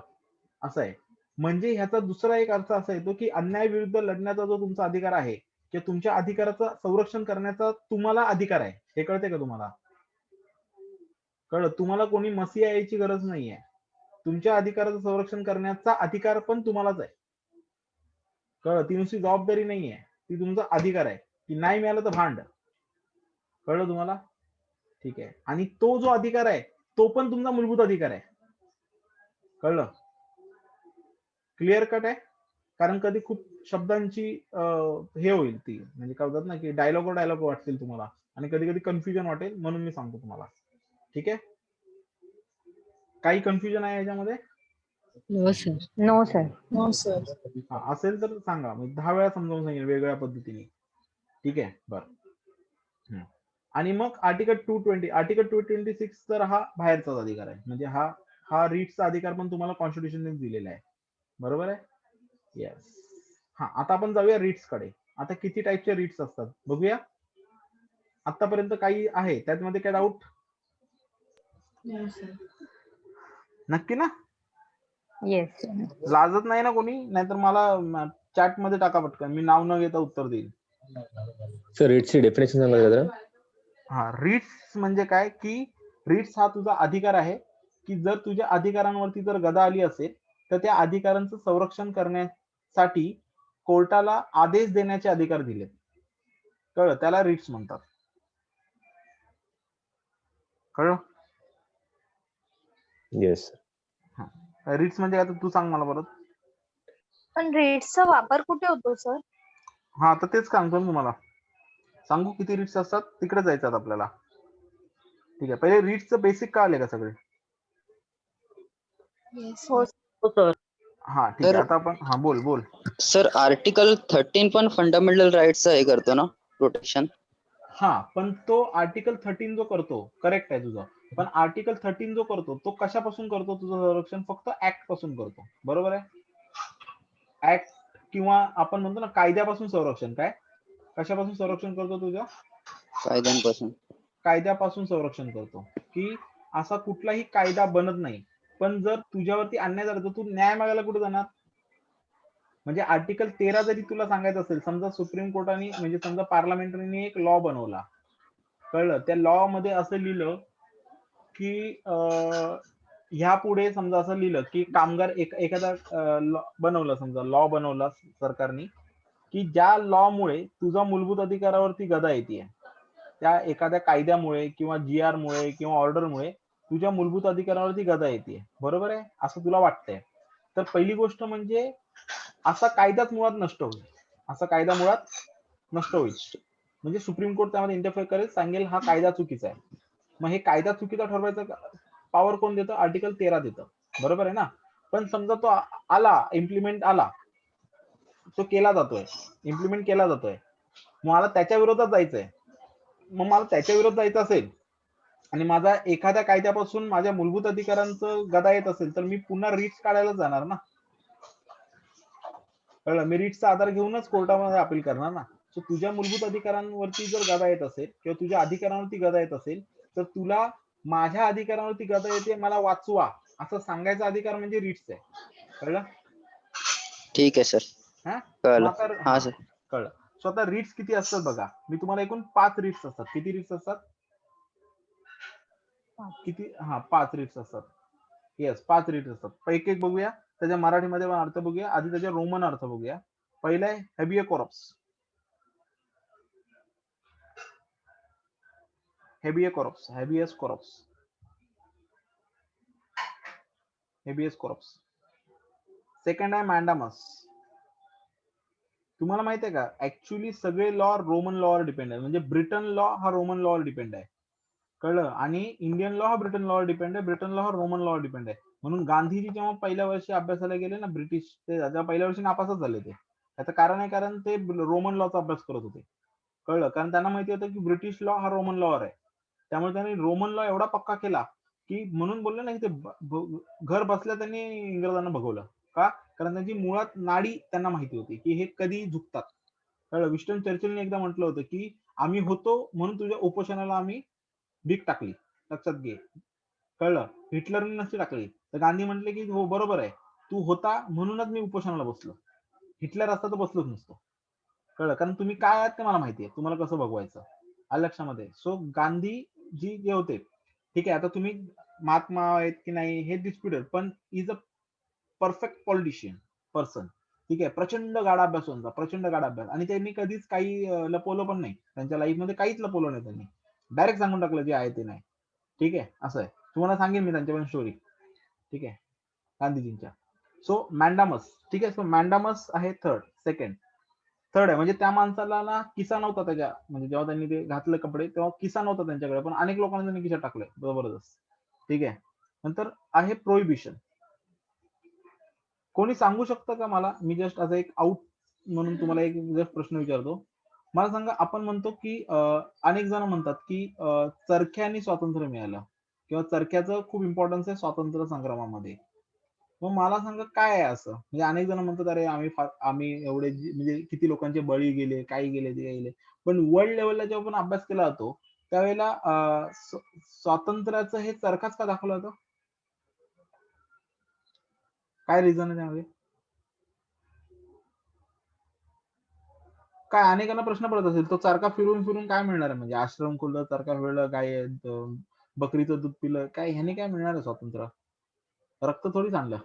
असं आहे. म्हणजे ह्याचा दुसरा एक अर्थ असा येतो की अन्याय विरुद्ध लढण्याचा जो तुमचा अधिकार आहे किंवा तुमच्या अधिकाराचं संरक्षण करण्याचा तुम्हाला अधिकार आहे, हे कळते का तुम्हाला. कळलं. तुम्हाला कोणी मसिया यायची गरज नाहीये, तुमच्या अधिकाराचं संरक्षण करण्याचा अधिकार पण तुम्हालाच आहे. कळलं. ती नुसती जबाबदारी नाहीये, ती तुमचा अधिकार आहे, की नाही मिळालं तर भांड. कळलं तुम्हाला, ठीक आहे. आणि तो जो अधिकार आहे तो पण तुमचा मूलभूत अधिकार आहे. कळलं, क्लिअर कट आहे. कारण कधी खूप शब्दांची हे होईल, ती म्हणजे काय होतात ना की डायलॉग वाटतील तुम्हाला आणि कधी कधी कन्फ्युजन वाटेल, म्हणून मी सांगतो तुम्हाला. ठीक आहे. काही कन्फ्युजन आहे याच्यामध्ये? No sir. असेल तर सांगा, मी 10 वेळा समजावून सांगेन वेगवेगळ्या पद्धतीने. ठीक आहे. बरं. आणि मग आर्टिकल 226 तर हा बाहेरचाच अधिकार आहे, म्हणजे हा रीट्सचा अधिकार पण तुम्हाला कॉन्स्टिट्यूशनने दिलेला आहे. बरोबर आहे. येस. हा, आता आपण जाऊया रीट्स कडे. आता किती टाईपचे रीट्स असतात बघूया. आतापर्यंत काही आहे त्यामध्ये काय डाऊट? नक्की ना? येस. लाजत नाही ना कोणी? नाहीतर मला चॅट मध्ये टाका पटकन, मी नाव न घेता उत्तर देईल. सर रीट्सची डेफिनेशन सांगा जरा. हा, रीट्स म्हणजे काय की रीट्स हा तुझा अधिकार आहे की जर तुझ्या अधिकारांवरती जर गदा आली असेल तर त्या अधिकारांचं संरक्षण करण्यासाठी कोर्टाला आदेश देण्याचे अधिकार दिलेत. कळलं? त्याला रीट्स म्हणतात. कळलं? येस. रीट्स म्हणजे काय तू सांग मला परत. पण रेट्सचा वापर कुठे होतो सर? हा, तर तेच सांगतो तुम्हाला. सांगू किती रीट्स असतात? तिकडे जायचं आपल्याला. ठीक आहे, पहिले रीट्सचं बेसिक कळले का सगळे? हो. हा ठीक आहे. आता आपण हा बोल. सर आर्टिकल 13 पण फंडामेंटल राईट्सचं हे करतो ना, प्रोटेक्शन? हा, पण तो आर्टिकल 13 जो करतो, करेक्ट आहे तुझं, पण आर्टिकल 13 जो करतो तो कशापासून करतो तुझं संरक्षण? फक्त ऍक्ट पासून करतो. बरोबर आहे? ऍक्ट किंवा आपण म्हणतो ना कायद्यापासून संरक्षण. काय कशापासून संरक्षण करतो? तुझ्या कायद्यांपासून. कायद्यापासून संरक्षण करतो की असा कुठलाही कायदा बनत नाही, पण जर तुझ्यावरती अन्याय झाला तर तू न्याय मागायला कुठे जाणार? म्हणजे आर्टिकल 13 जरी तुला सांगायचं असेल, समजा सुप्रीम कोर्टाने म्हणजे समजा पार्लमेंटरीने एक लॉ बनवला, कळलं? त्या लॉ मध्ये असं लिहिलं की ह्या पुढे समजा असं लिहिलं की कामगार एखादा बनवला, समजा लॉ बनवला सरकारने की ज्या लॉ मुळे तुझा मूलभूत अधिकारावरती गदा येते, त्या एखाद्या कायद्यामुळे किंवा GR मुळे किंवा ऑर्डरमुळे तुझ्या मूलभूत अधिकारावरती गदा येते. बरोबर आहे? असं तुला वाटतंय. तर पहिली गोष्ट म्हणजे असा कायदाच मुळात नष्ट होईल. असा कायदा मुळात नष्ट होईल. म्हणजे सुप्रीम कोर्ट त्यामध्ये इंटरफेअर करेल, सांगेल हा कायदा चुकीचा आहे. मग हे कायदा चुकीचा ठरवायचा पॉवर कोण देतं? आर्टिकल 13 देतं. बरोबर आहे ना? पण समजा तो आला, इम्प्लिमेंट आला, तो केला जातोय, इम्प्लिमेंट केला जातोय, मला त्याच्या विरोधात जायचंय. मग मला त्याच्या विरोधात जायचं असेल आणि माझा एखाद्या कायद्यापासून माझ्या मूलभूत अधिकारांचं गदा येत असेल तर मी पुन्हा रीट्स काढायला जाणार ना. कळलं? मी रीट्सचा आधार घेऊनच कोर्टामध्ये अपील करणार ना. सो तुझ्या मूलभूत अधिकारांवरती जर गदा येत असेल किंवा तुझ्या अधिकारांवरती गदा येत असेल तर तुला माझ्या अधिकारांवरती गदा येते, मला वाचवा असं सांगायचा अधिकार म्हणजे रीट्स आहे. कळलं? ठीक आहे सर. हा, कळलं. हा सर. कळलं. सो आता रीट्स किती असतात बघा. मी तुम्हाला एकूण 5 रीट्स असतात. किती रीट्स असतात? किती? हा, 5 रीट्स असतात. येस, 5 रीट्स असतात. एक एक बघूया, त्याच्या मराठीमध्ये पण अर्थ बघूया. आधी त्याचे रोमन अर्थ बघूया. पहिला आहे हॅबिया कॉर्पस. हॅबियस कॉर्पस. सेकंड आहे मॅन्डामस. तुम्हाला माहिती आहे का, ऍक्च्युली सगळे लॉ रोमन लॉवर डिपेंड आहे. म्हणजे ब्रिटन लॉ हा रोमन लॉवर डिपेंड आहे. कळलं? आणि इंडियन लॉ हा ब्रिटन लॉवर डिपेंड आहे. ब्रिटन लॉ हा रोमन लॉवर डिपेंड आहे. म्हणून गांधीजी जेव्हा पहिल्या वर्षी अभ्यासाला गेले ना ब्रिटिश, ते पहिल्या वर्षी नापासच झाले ते. त्याचं कारण आहे कारण ते रोमन लॉचा अभ्यास करत होते. कळलं? कारण त्यांना माहिती होतं की ब्रिटिश लॉ हा रोमन लॉवर आहे. त्यामुळे त्यांनी रोमन लॉ एवढा पक्का केला की म्हणून बोलले ना की ते घर बसल्या त्यांनी इंग्रजांना भगवलं. का? कारण त्यांची मुळात नाडी त्यांना माहिती होती की हे कधी झुकतात. कळलं? विस्टन चर्चिलने एकदा म्हटलं होतं की आम्ही होतो म्हणून तुझ्या उपोषणाला आम्ही भीक टाकली. लक्षात घे. कळलं? हिटलरने नसती टाकली. तर गांधी म्हटले की हो बरोबर आहे, तू होता म्हणूनच मी उपोषणाला बसलो. हिटलर असता तर बसलोच नसतो. कळलं? कारण तुम्ही काय आहात ते मला माहिती आहे, तुम्हाला कसं भगवायचं. आलं लक्षामध्ये? सो गांधीजी जे होते, ठीक आहे, आता तुम्ही महात्मा आहेत की नाही हे डिस्प्युटेड, पण is a perfect politician person. ठीक आहे, प्रचंड गाडा अभ्यास होता, प्रचंड गाडा अभ्यास. आणि त्यांनी कधीच काही लपवलं पण नाही. त्यांच्या लाईफमध्ये काहीच लपवलं नाही. त्यांनी डायरेक्ट सांगून टाकलं जे आहे ते नाही. ठीक आहे, असं आहे. तुम्हाला सांगेन मी त्यांच्या पण स्टोरी. ठीक आहे, गांधीजींच्या. सो मॅन्डामस. ठीक आहे, सो मॅन्डामस आहे थर्ड आहे. म्हणजे त्या माणसाला ना किसा नव्हता त्याच्या, म्हणजे जेव्हा त्यांनी ते घातले कपडे तेव्हा किसा नव्हता त्यांच्याकडे, पण अनेक लोकांना त्यांनी किशा टाकले जबरदस्त. ठीक आहे. नंतर आहे प्रोहिबिशन. कोणी सांगू शकतं का मला? मी जस्ट as एक आउट म्हणून तुम्हाला एक जस्ट प्रश्न विचारतो. मला सांगा, आपण म्हणतो की अनेक जण म्हणतात की चरख्याने स्वातंत्र्य मिळालं किंवा चरख्याचं खूप इम्पॉर्टन्स आहे स्वातंत्र्य संग्रामामध्ये. मग मला सांगा काय आहे असं, म्हणजे अनेक जण म्हणतात अरे आम्ही एवढे म्हणजे किती लोकांचे बळी गेले, काही गेले ते गेले, पण वर्ल्ड लेवलला जेव्हा आपण अभ्यास केला जातो त्यावेळेला स्वातंत्र्याचं हे चरखाच का दाखवलं होतं? काय रिझन आहे त्यामध्ये? काय अनेकांना प्रश्न पडत असेल, तो चरखा फिरून फिरून काय मिळणार आहे, म्हणजे आश्रम खुललं, चरखा फिरलं, गाय बकरीचं दूध पिलं, काय ह्याने काय मिळणार आहे स्वातंत्र्य? रक्त थोडीच आणलं.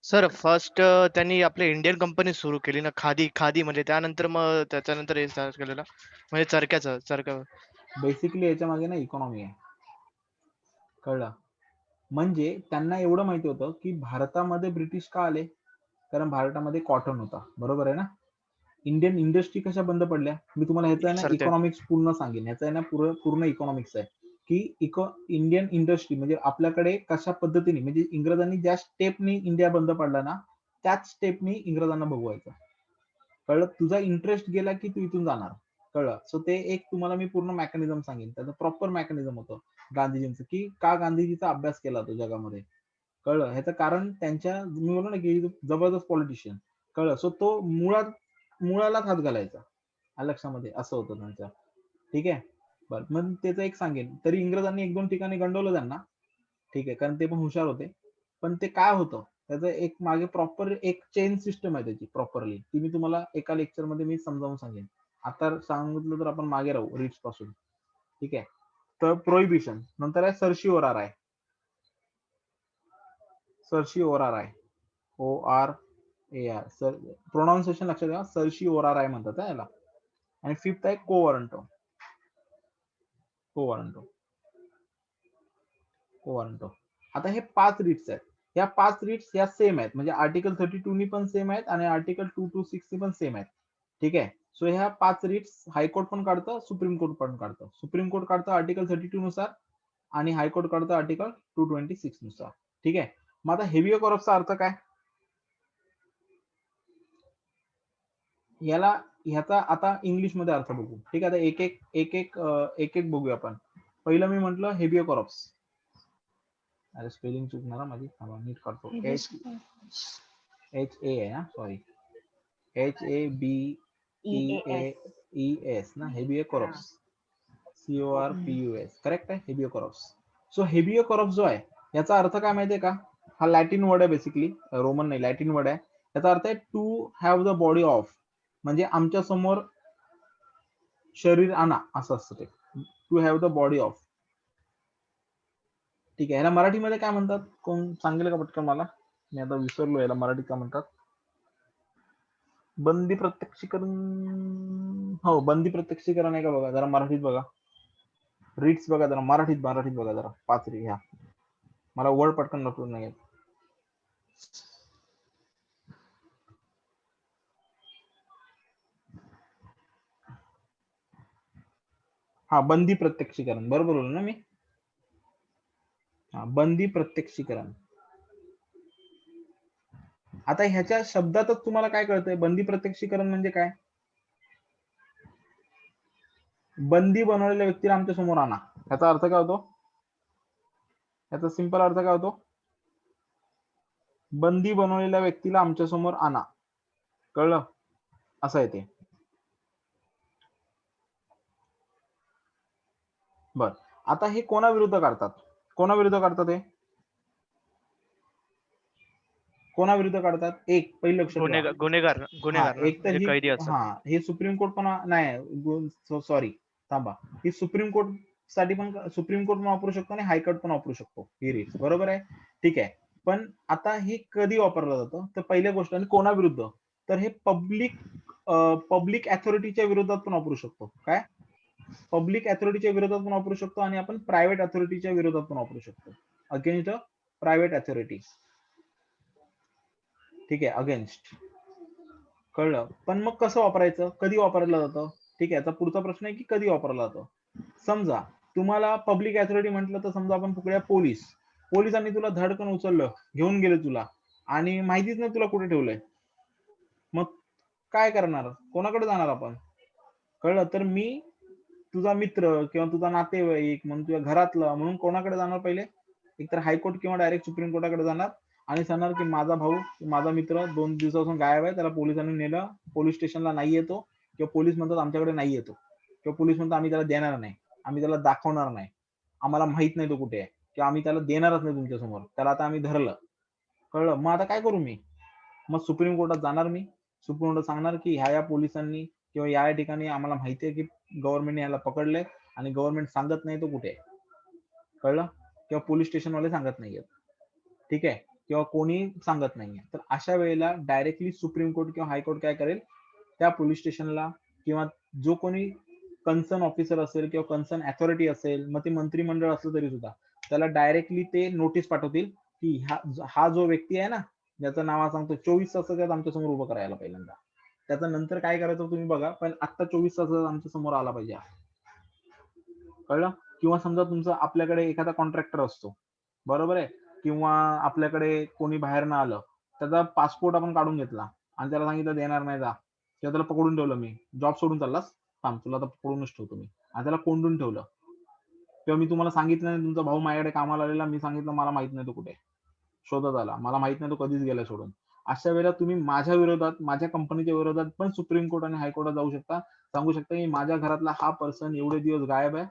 सर फर्स्ट त्यांनी आपली इंडियन कंपनी सुरू केली ना, खादी खादी म्हणजे त्यानंतर मग त्याच्यानंतर हे start केलेलं म्हणजे चरखा. बेसिकली याच्या मागे ना इकॉनॉमी आहे, कळलं? म्हणजे त्यांना एवढं माहिती होतं की भारतामध्ये ब्रिटिश का आले, कारण भारतामध्ये कॉटन होता, बरोबर आहे ना? इंडियन इंडस्ट्री कशा बंद पडल्या, मी तुम्हाला ह्याचं आहे ना सर, ते- इकॉनॉमिक्स पूर्ण सांगेन, ह्याचं आहे ना पूर्ण इकॉनॉमिक्स आहे की इंडियन इंडस्ट्री म्हणजे आपल्याकडे कशा पद्धतीने, म्हणजे इंग्रजांनी ज्या स्टेपनी इंडिया बंद पडला ना, त्याच स्टेपनी इंग्रजांना भोगवायचं. कळलं? तुझा इंटरेस्ट गेला की तू इथून जाणार, कळलं? सो ते एक तुम्हाला मी पूर्ण मेकॅनिझम सांगेन, त्याचं प्रॉपर मेकॅनिझम होतं गांधीजींचं, की का गांधीजीचा अभ्यास केला तो जगामध्ये, कळलं? ह्याचं कारण त्यांच्या, मी बोललो ना की जबरदस्त पॉलिटिशियन, कळलं? सो तो मुळालाच हात घालायचा, लक्षामध्ये असं होतं त्यांच्या. ठीक आहे, बरं. मग त्याचं एक सांगेन, तरी इंग्रजांनी 1-2 ठिकाणी गंडवलं त्यांना, ठीक आहे, कारण ते पण हुशार होते. पण ते काय होतं, त्याचं एक मागे प्रॉपर एक चेन सिस्टम आहे त्याची प्रॉपरली, ती मी तुम्हाला एका लेक्चर मध्ये मी समजावून सांगेन. आता सांगितलं तर आपण मागे राहू रिट्स पासून, ठीक आहे? तर प्रोहिबिशन, नंतर आहे सर्शिओरार, ORAR, सर प्रोनाऊन्सिएशन लक्षात ठेवा, सर्शिओरार म्हणतात याला. आणि फिफ्थ आहे कोवरंटो. आता हे 5 रिट्स आहेत, या 5 रिट्स या सेम आहेत, म्हणजे आर्टिकल 32 नी पण सेम आहेत आणि आर्टिकल 226 नी पण सेम आहेत, ठीक आहे? सो ह्या 5 रिट्स हायकोर्ट पण काढतं, सुप्रीम कोर्ट पण काढतं. सुप्रीम कोर्ट काढतं आर्टिकल 32 नुसार आणि हायकोर्ट काढतं आर्टिकल 226 नुसार, ठीक आहे? मग आता हेवियर कॉर्प्सचा अर्थ काय, ह्याचा आता इंग्लिश मध्ये अर्थ बघू, ठीक आहे? आता एक बघूया आपण. पहिलं मी म्हंटल हेवियर कॉर्प्स, अरे स्पेलिंग चुकणार माझी, नीट काढतो. HA आहे ना, सॉरी, HABEAS ना, हेवियर कॉर्प्स, CORPUS, करेक्ट आहे, हेवियर कॉर्प्स. सो हेवियर कॉर्प्स जो आहे याचा अर्थ काय माहितीये का? हा लॅटिन वर्ड आहे, बेसिकली रोमन नाही, लॅटिन वर्ड आहे. याचा अर्थ आहे to have the body of, म्हणजे आमच्या समोर शरीर आणा, असं असतं ते, to have the body of, ठीक आहे? याला मराठीमध्ये काय म्हणतात, कोण सांगेल का पटकन मला? मी आता विसरलो याला मराठीत काय म्हणतात. बंदी प्रत्यक्षीकरण, हो बंदी प्रत्यक्षीकरण आहे का बघा जरा मराठीत, बघा रिट्स बघा जरा मराठीत बघा जरा, 5 ह्या मला वर्ड पटकन लक्षात नाही येत. हा, बंदी प्रत्यक्षीकरण, बरोबर बोललो ना मी? हा, बंदी प्रत्यक्षीकरण. आता ह्याच्या शब्दातच तुम्हाला काय कळतंय, बंदी प्रत्यक्षीकरण म्हणजे काय? बंदी बनवलेल्या व्यक्तीला आमच्या समोर आणा, याचा अर्थ काय होतो? याचा सिंपल अर्थ काय होतो? बंदी बनवलेल्या व्यक्तीला आमच्या समोर आणा, कळलं? असं आहे ते. बर, आता हे कोणाविरुद्ध काढतात, हे कोणाविरुद्ध काढतात? एक पहिलं लक्षात ठेवा. गुन्हेगार हा, ना, एक तर म्हणजे ही, कैदी असतात. हा हे सुप्रीम कोर्ट पण नाही, सॉरी थांबा, ही सुप्रीम कोर्ट साठी पण, सुप्रीम कोर्ट पण वापरू शकतो आणि हायकोर्ट पण वापरू शकतो ही रीट, बरोबर आहे? ठीक आहे, पण आता हे कधी वापरलं जातं, तर पहिल्या गोष्ट, आणि कोणाविरुद्ध, तर हे पब्लिक अथॉरिटीच्या विरोधात पण वापरू शकतो. काय? पब्लिक अथॉरिटीच्या विरोधात पण वापरू शकतो आणि आपण प्रायव्हेट अथॉरिटीच्या विरोधात पण वापरू शकतो, अगेन्स्ट प्रायव्हेट अथॉरिटी, ठीक आहे, अगेन्स्ट, कळलं? पण मग कसं वापरायचं, कधी वापरलं जातं, ठीक आहे? आता पुढचा प्रश्न आहे की कधी वापरला जातो. समजा तुम्हाला पब्लिक अथॉरिटी म्हटलं तर समजा आपण पकडूया पोलिसांनी तुला धडकन उचललं, घेऊन गेले तुला, आणि माहितीच नाही तुला कुठे ठेवलंय, मग काय करणार, कोणाकडे जाणार आपण? कळलं? तर मी तुझा मित्र किंवा तुझा नातेवाईक म्हणून तुझ्या घरातला म्हणून कोणाकडे जाणार? पहिले एकतर हायकोर्ट किंवा डायरेक्ट सुप्रीम कोर्टाकडे जाणार, आणि सांगणार की माझा भाऊ, माझा मित्र 2 दिवसापासून गायब आहे, त्याला पोलिसांनी नेलं, पोलीस स्टेशनला नाही येतो, किंवा पोलीस म्हणतात आमच्याकडे नाही येतो, किंवा पोलीस म्हणतात आम्ही त्याला देणार नाही, आम्ही त्याला दाखवणार नाही, आम्हाला माहित नाही तो कुठे आहे, किंवा आम्ही त्याला देणारच नाही तुमच्या समोर, त्याला आता आम्ही धरलं. कळलं? मग आता काय करू मी? मग सुप्रीम कोर्टात जाणार मी, सुप्रीम कोर्टात सांगणार की ह्या पोलिसांनी किंवा या ठिकाणी आम्हाला माहिती आहे की गव्हर्नमेंटने याला पकडलंय आणि गव्हर्नमेंट सांगत नाही तो कुठे आहे. कळलं? किंवा पोलीस स्टेशनवाले सांगत नाहीयेत. ठीक आहे, किंवा कोणी सांगत नाहीये. तर अशा वेळेला डायरेक्टली सुप्रीम कोर्ट किंवा हायकोर्ट काय करेल, त्या पोलीस स्टेशनला किंवा जो कोणी कन्सर्न ऑफिसर असेल किंवा कन्सर्न अथॉरिटी असेल, मग ते मंत्रिमंडळ असलं तरी सुद्धा, त्याला डायरेक्टली ते नोटीस पाठवतील की हा जो व्यक्ती आहे ना, ज्याचं नाव सांगतो 24 तासात आमच्या समोर उभं करायला पहिल्यांदा, त्याचं नंतर काय करायचं तुम्ही बघा, पण आता 24 तासात आमच्या समोर आला पाहिजे. कळलं? किंवा समजा तुमचं आपल्याकडे एखादा कॉन्ट्रॅक्टर असतो, बरोबर आहे, किंवा आपल्याकडे कोणी बाहेर न आलं, त्याचा पासपोर्ट आपण काढून घेतला आणि त्याला सांगितलं देणार नाही जा, किंवा त्याला पकडून ठेवलं, मी जॉब सोडून चाललास, थांब तुला आता पकडूनच ठेवतो मी, आणि त्याला कोंडून ठेवलं, किंवा मी तुम्हाला सांगितलं नाही तुमचा भाऊ माझ्याकडे कामाला आलेला, मी सांगितलं मला माहित नाही तो कुठे शोधत आला, मला माहित नाही तो कधीच गेला सोडून. अशा वेळेला तुम्ही माझ्या विरोधात, माझ्या कंपनीच्या विरोधात पण सुप्रीम कोर्ट आणि हायकोर्टात जाऊ शकता, सांगू शकता की माझ्या घरातला हा पर्सन एवढे दिवस गायब आहे,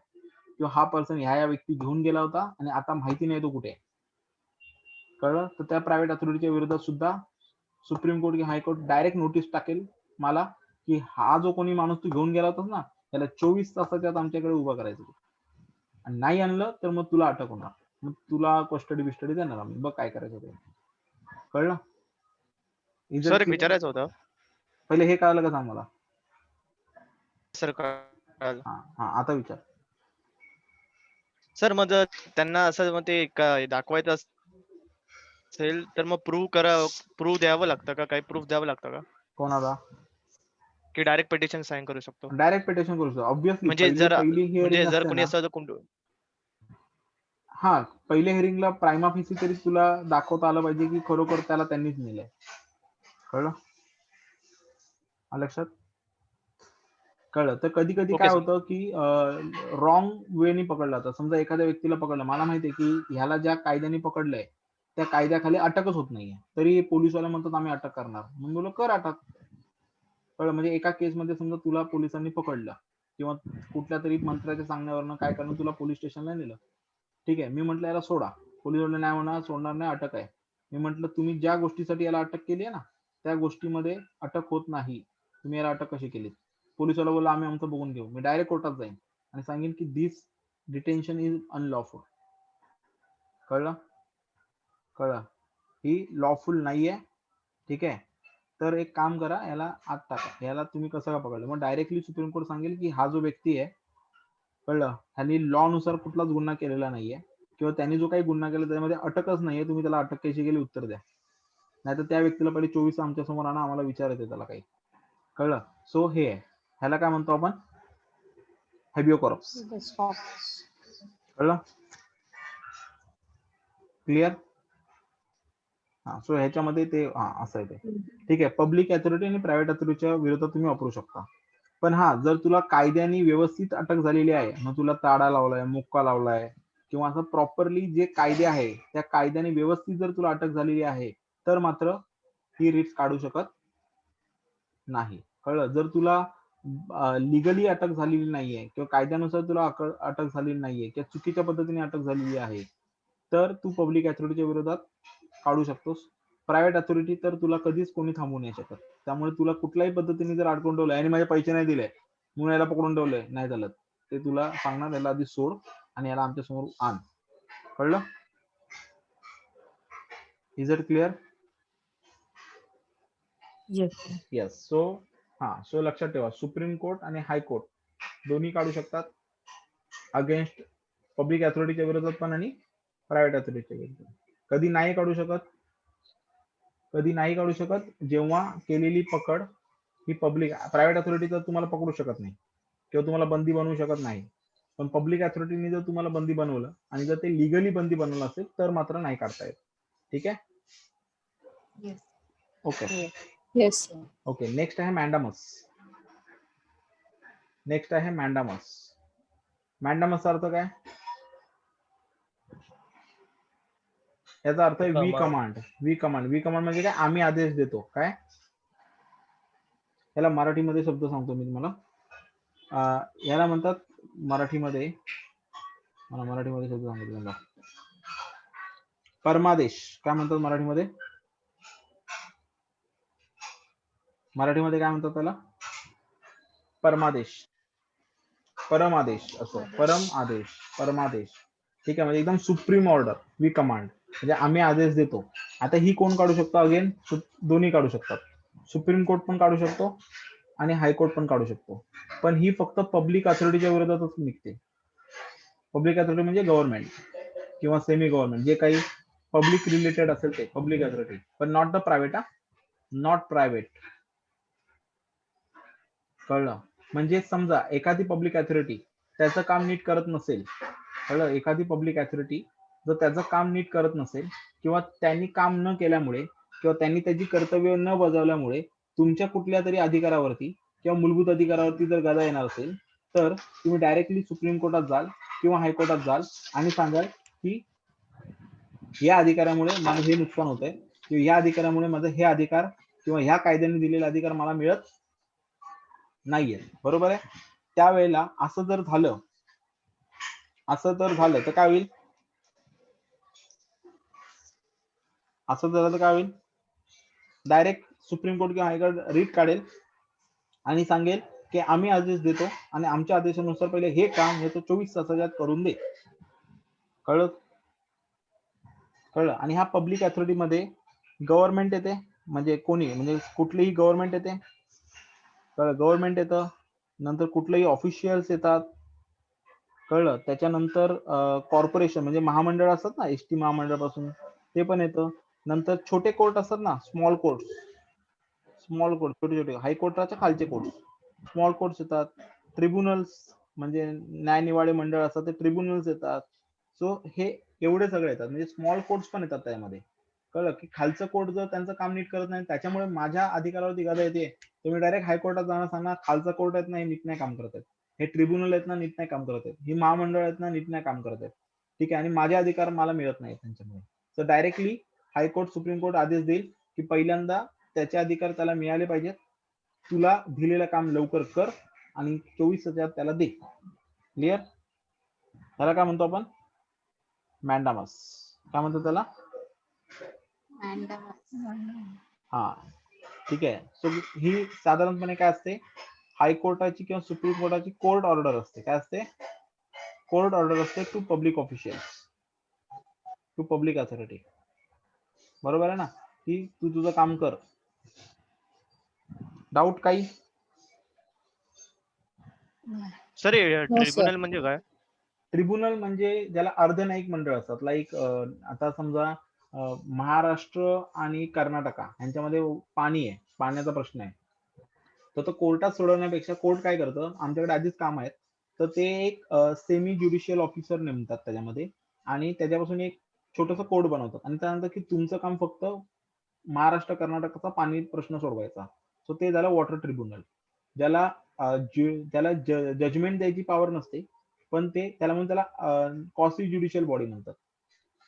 किंवा हा पर्सन ह्या व्यक्ती घेऊन गेला होता आणि आता माहिती नाही तो कुठे. कळलं? तर त्या प्रायव्हेट अथॉरिटीच्या विरोधात सुद्धा सुप्रीम कोर्ट किंवा हायकोर्ट डायरेक्ट नोटीस टाकेल मला की हा जो कोणी माणूस तू घेऊन गेला होतास ना, त्याला 24 तासाच्या आत आमच्याकडे उभा करायचं, आणि नाही आणलं तर मग तुला अटक होणार, मग तुला कस्टडी बिस्टडी देणार आम्ही, बघ काय करायचं ते. कळलं? सर एक विचारायचं होतं. पहिले हे कळलं का सांग मला. सर कळालं. हा आता विचार. सर मग त्यांना असं मग ते दाखवायचं असेल तर मग प्रूव्ह द्यावं लागतं का, काही प्रूफ द्यावं लागतं का, कोणाला? की डायरेक्ट पिटिशन साइन करू शकतो? डायरेक्ट पिटिशन करू शकतो ऑब्विसली. म्हणजे जर पहिली हिअरिंग जर असते कोणी ना, असं हा पहिल्या हिअरिंगला प्रायमा फेसी तरी तुला दाखवता आलं पाहिजे की खरोखर त्याला त्यांनीच नेलंय. कळलं? लक्षात? कळलं? तर कधी कधी ओके काय सर. होतं की रॉंग वेनी पकडला जातं. समजा एखाद्या व्यक्तीला पकडलं, मला माहितीये की ह्याला ज्या कायद्याने पकडलंय त्या कायद्याखाली अटकच होत नाहीये, तरी पोलिसवाले म्हणतात आम्ही अटक करणार, मग बोललो कर अटक. कळलं? म्हणजे एका केसमध्ये समजा तुला पोलिसांनी पकडलं किंवा कुठल्या तरी मंत्र्याच्या सांगण्यावरनं काय करणं तुला पोलीस स्टेशनला नेलं, ठीक आहे, मी म्हटलं याला सोडा, पोलीस वाले नाही म्हणा सोडणार नाही, अटक आहे. मी म्हटलं तुम्ही ज्या गोष्टीसाठी याला अटक केली आहे ना, त्या गोष्टीमध्ये अटक होत नाही, तुम्ही याला अटक कशी केली? पोलिसवाला बोलला आम्ही आमचं बघून घेऊ. मी डायरेक्ट कोर्टात जाईन आणि सांगेन की दिस डिटेन्शन इज अनलॉफुल. कळलं? कळलं? ही लॉफुल नाहीये. ठीक आहे, तर एक काम करा, याला आत टाका. याला तुम्ही कसं का पकडलं? मग डायरेक्टली सुप्रीम कोर्ट सांगेल की हा जो व्यक्ती आहे, कळलं, ह्यांनी लॉ नुसार कुठलाच गुन्हा केलेला नाहीये, किंवा त्यांनी जो काही गुन्हा केला त्यामध्ये अटकच नाहीये, तुम्ही त्याला अटक कशी केली उत्तर द्या. नाहीतर त्या व्यक्तीला पहिले 24 आमच्या समोर आणा, आम्हाला विचारायचं त्याला काही. कळलं? सो हे आहे, ह्याला काय म्हणतो आपण? हॅबियो कॉर्पस. कळलं? क्लिअर? हा, सो ह्याच्यामध्ये ते असं आहे ते. ठीक आहे, पब्लिक अथॉरिटी आणि प्रायव्हेट अथॉरिटीच्या विरोधात तुम्ही वापरू शकता. पण हा, जर तुला कायद्याने व्यवस्थित अटक झालेली आहे, मग तुला ताडा लावलाय, मुक्का लावलाय, किंवा असं प्रॉपरली जे कायदे आहे त्या कायद्याने व्यवस्थित जर तुला अटक झालेली आहे, तर मात्र ही रिट काढू शकत नाही. कळलं? जर तुला लिगली अटक झालेली नाहीये किंवा कायद्यानुसार तुला अटक झालेली नाहीये किंवा चुकीच्या पद्धतीने अटक झालेली आहे, तर तू पब्लिक अथॉरिटीच्या विरोधात काढू शकतोस. प्रायव्हेट अथॉरिटी तर तुला कधीच कोणी थांबवू नाही शकत. त्यामुळे तुला कुठल्याही पद्धतीने जर अडकून ठेवलं आणि माझे पैसे नाही दिले म्हणून याला पकडून ठेवलंय, नाही झालं, ते तुला सांगणार याला आधी सोड आणि याला आमच्या समोर आण. कळलं? Is it clear? Yes. So लक्षात ठेवा, सुप्रीम कोर्ट आणि हायकोर्ट दोन्ही काढू शकतात अगेन्स्ट पब्लिक अथॉरिटीच्या विरोधात पण आणि प्रायव्हेट अथॉरिटीच्या विरोधात. कधी नाही काढू शकत? जेव्हा केलेली पकड ही पब्लिक, प्रायव्हेट अथॉरिटी तर तुम्हाला पकडू शकत नाही किंवा तुम्हाला बंदी बनवू शकत नाही, पण पब्लिक अथॉरिटीने जर तुम्हाला बंदी बनवलं आणि जर ते लिगली बंदी बनवलं असेल तर मात्र नाही काढता येत. ठीक आहे? ओके. येस. ओके, नेक्स्ट आहे मॅन्डामस. मॅन्डामसचा अर्थ काय? याचा अर्थ आहे वी Command. कमांड म्हणजे काय, आम्ही आदेश देतो. काय याला मराठीमध्ये शब्द सांगतो मी तुम्हाला. याला म्हणतात मराठीमध्ये, मला मराठीमध्ये शब्द सांगतो तुम्हाला, परमादेश. काय म्हणतात मराठीमध्ये? मराठीमध्ये काय म्हणतात त्याला? परमादेश, परमादेश असं, परमादेश. ठीक आहे, म्हणजे एकदम सुप्रीम ऑर्डर, वी कमांड म्हणजे आम्ही आदेश देतो. आता ही कोण काढू शकतो? अगेन दोन्ही काढू शकतात. सुप्रीम कोर्ट पण काढू शकतो आणि हायकोर्ट पण काढू शकतो. पण ही फक्त पब्लिक अथॉरिटीच्या विरोधातच निघते. पब्लिक अथॉरिटी म्हणजे गव्हर्नमेंट किंवा सेमी गव्हर्नमेंट, जे काही पब्लिक रिलेटेड असेल ते पब्लिक अथॉरिटी, पण not the private. Not private. कळलं? म्हणजे समजा एखादी पब्लिक अथॉरिटी त्याचं काम नीट करत नसेल, कळलं? एखादी पब्लिक अथॉरिटी जर त्याचं काम नीट करत नसेल किंवा त्यांनी काम न केल्यामुळे किंवा त्यांनी त्याची कर्तव्य न बजावल्यामुळे तुमच्या कुठल्या तरी अधिकारावरती किंवा मूलभूत अधिकारावरती जर गदा येणार असेल, तर तुम्ही डायरेक्टली सुप्रीम कोर्टात जाल किंवा हायकोर्टात जाल आणि सांगाल की या अधिकारामुळे माझं हे नुकसान होत आहे किंवा या अधिकारामुळे माझं हे अधिकार किंवा ह्या कायद्याने दिलेले अधिकार मला मिळत नाहीये. बरोबर आहे? त्यावेळेला असं जर झालं तर काय होईल? असं जर झालं तर काय होईल? डायरेक्ट सुप्रीम कोर्ट किंवा हायकोर्ट रिट काढेल आणि सांगेल की आम्ही आदेश देतो आणि आमच्या आदेशानुसार पहिले हे काम हे तो 24 तासाच्या आत करून दे. कळलं? आणि ह्या पब्लिक अथॉरिटी मध्ये गव्हर्नमेंट येते, म्हणजे कोणी, म्हणजे कुठलीही गव्हर्नमेंट येते. कळलं? गव्हर्नमेंट येतं, नंतर कुठलेही ऑफिशियल्स येतात. कळलं? त्याच्यानंतर कॉर्पोरेशन म्हणजे महामंडळ असतात ना, एसटी महामंडळापासून ते पण येतं. नंतर छोटे कोर्ट असतात ना, स्मॉल कोर्ट, छोटे हायकोर्टाच्या खालचे कोर्ट, स्मॉल कोर्ट्स येतात. ट्रिब्युनल्स म्हणजे न्यायनिवाडे मंडळ असतात, ते ट्रिब्युनल्स येतात. सो हे एवढे सगळे येतात, म्हणजे स्मॉल कोर्ट्स पण येतात त्यामध्ये. कळलं? की खालचं कोर्ट जर त्यांचं काम नीट करत नाही, त्याच्यामुळे माझ्या अधिकारावरती गदा येते, तुम्ही डायरेक्ट हायकोर्टात जाणार, सांगणार खालचा कोर्ट आहेत ना, हे नीट नाही काम करत आहेत, हे ट्रिब्युनल आहेत ना, नीट नाही काम करत आहेत, ही महामंडळ आहेत ना, नीट नाही काम करत आहेत. ठीक आहे, आणि माझे अधिकार मला मिळत नाही त्यांच्यामुळे. तर डायरेक्टली हायकोर्ट, सुप्रीम कोर्ट आदेश देईल की पहिल्यांदा त्याचे अधिकार त्याला मिळाले पाहिजेत, तुला दिलेलं काम लवकर कर आणि 24 तासात त्याला दे. क्लिअर? त्याला काय म्हणतो आपण? मॅन्डामस. काय म्हणतो त्याला? हा, ठीक आहे. सो ही साधारणपणे काय असते? हायकोर्टाची किंवा सुप्रीम कोर्टाची कोर्ट ऑर्डर असते. काय असते? कोर्ट ऑर्डर असते to public officials, to public authority. बरोबर आहे ना? की तू तुझं काम कर. डाऊट काही? Sir No, sir. ट्रिब्युनल म्हणजे काय? ट्रिब्युनल म्हणजे ज्याला अर्धन्यायिक मंडळ असतात. लाईक आता समजा महाराष्ट्र आणि कर्नाटका यांच्यामध्ये पाणी आहे, पाण्याचा प्रश्न आहे, तर तो कोर्टात सोडवण्यापेक्षा कोर्ट काय करतं, आमच्याकडे आधीच काम आहेत, तर ते एक सेमी ज्युडिशियल ऑफिसर नेमतात त्याच्यामध्ये आणि त्याच्यापासून एक छोटस कोर्ट बनवतात आणि त्यानंतर की तुमचं काम फक्त महाराष्ट्र कर्नाटकाचा पाणी प्रश्न सोडवायचा. सो ते झालं वॉटर ट्रिब्युनल, ज्याला जजमेंट द्यायची पॉवर नसते, पण ते त्याला म्हणून त्याला कॉसी ज्युडिशियल बॉडी म्हणतात.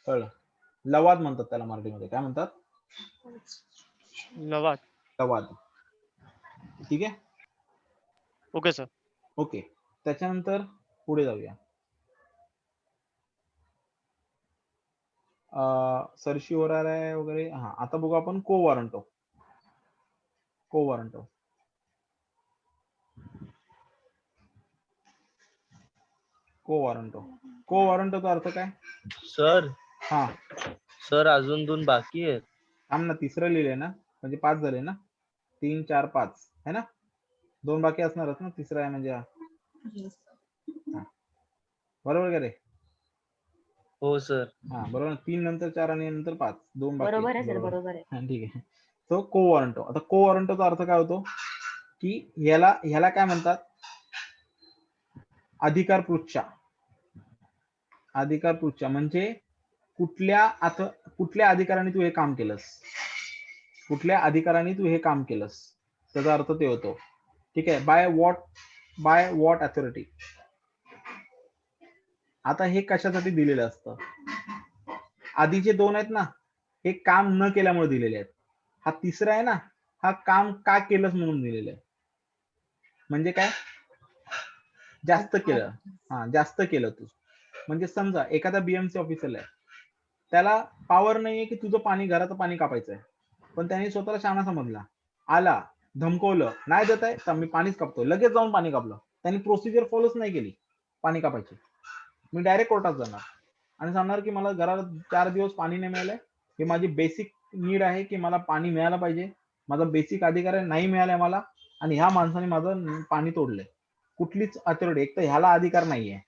कळलं? लवाद म्हणतात त्याला मराठीमध्ये. काय म्हणतात? लवाद. लवाद. ठीक आहे. Okay sir. ओके, त्याच्यानंतर पुढे जाऊया. सरशी होणार आहे वगैरे. हा, आता बघू आपण को वॉरंटो. को वॉरंटो वॉरंटोचा अर्थ काय? सर हा, सर अजून 2 बाकी आहेत. थांब ना, तिसरं लिहिलंय ना, म्हणजे 5 झाले ना, 3 4 5 है ना, 2 बाकी असणारच ना, तिसरा आहे म्हणजे हा. बरोबर का रे? हो सर. हा, बरोबर. 3 नंतर 4 आणि नंतर 5, 2 बाकी. बरोबर आहे सर, बरोबर आहे. हा, ठीक आहे. तो को वॉरंटो. आता को वॉरंटोचा अर्थ काय होतो की ह्याला काय म्हणतात? अधिकार पृच्छा. अधिकार पृच्छा म्हणजे कुठल्या अधिकाराने तू हे काम केलंस, कुठल्या अधिकाराने तू हे काम केलंस, त्याचा अर्थ ते होतो. ठीक आहे. By what authority. आता हे कशासाठी दिलेलं असतं? आधीचे 2 आहेत ना, हे काम न केल्यामुळे दिलेले आहेत. हा तिसरा आहे ना, हा काम का केलंस म्हणून दिलेलं आहे. म्हणजे काय, जास्त केलं. हा, जास्त केलं तू. म्हणजे समजा एखादा बीएमसी ऑफिसर आहे, त्याला पॉवर नाहीये की तुझं पाणी, घराचं पाणी कापायचं आहे, पण त्याने स्वतःला शहाणा समजला, आला, धमकवलं, नाही देत आहे तर मी पाणीच कापतो, लगेच जाऊन पाणी कापलं. त्यांनी प्रोसिजर फॉलोच नाही केली पाणी कापायची. मी डायरेक्ट कोर्टात जाणार आणि सांगणार की मला घरात 4 दिवस पाणी नाही मिळालंय, हे माझी बेसिक नीड आहे की मला पाणी मिळालं पाहिजे, माझा बेसिक अधिकार आहे, नाही मिळालंय मला, आणि ह्या माणसाने माझं पाणी तोडलंय. कुठलीच अथॉरिटी, एक तर ह्याला अधिकार नाहीये,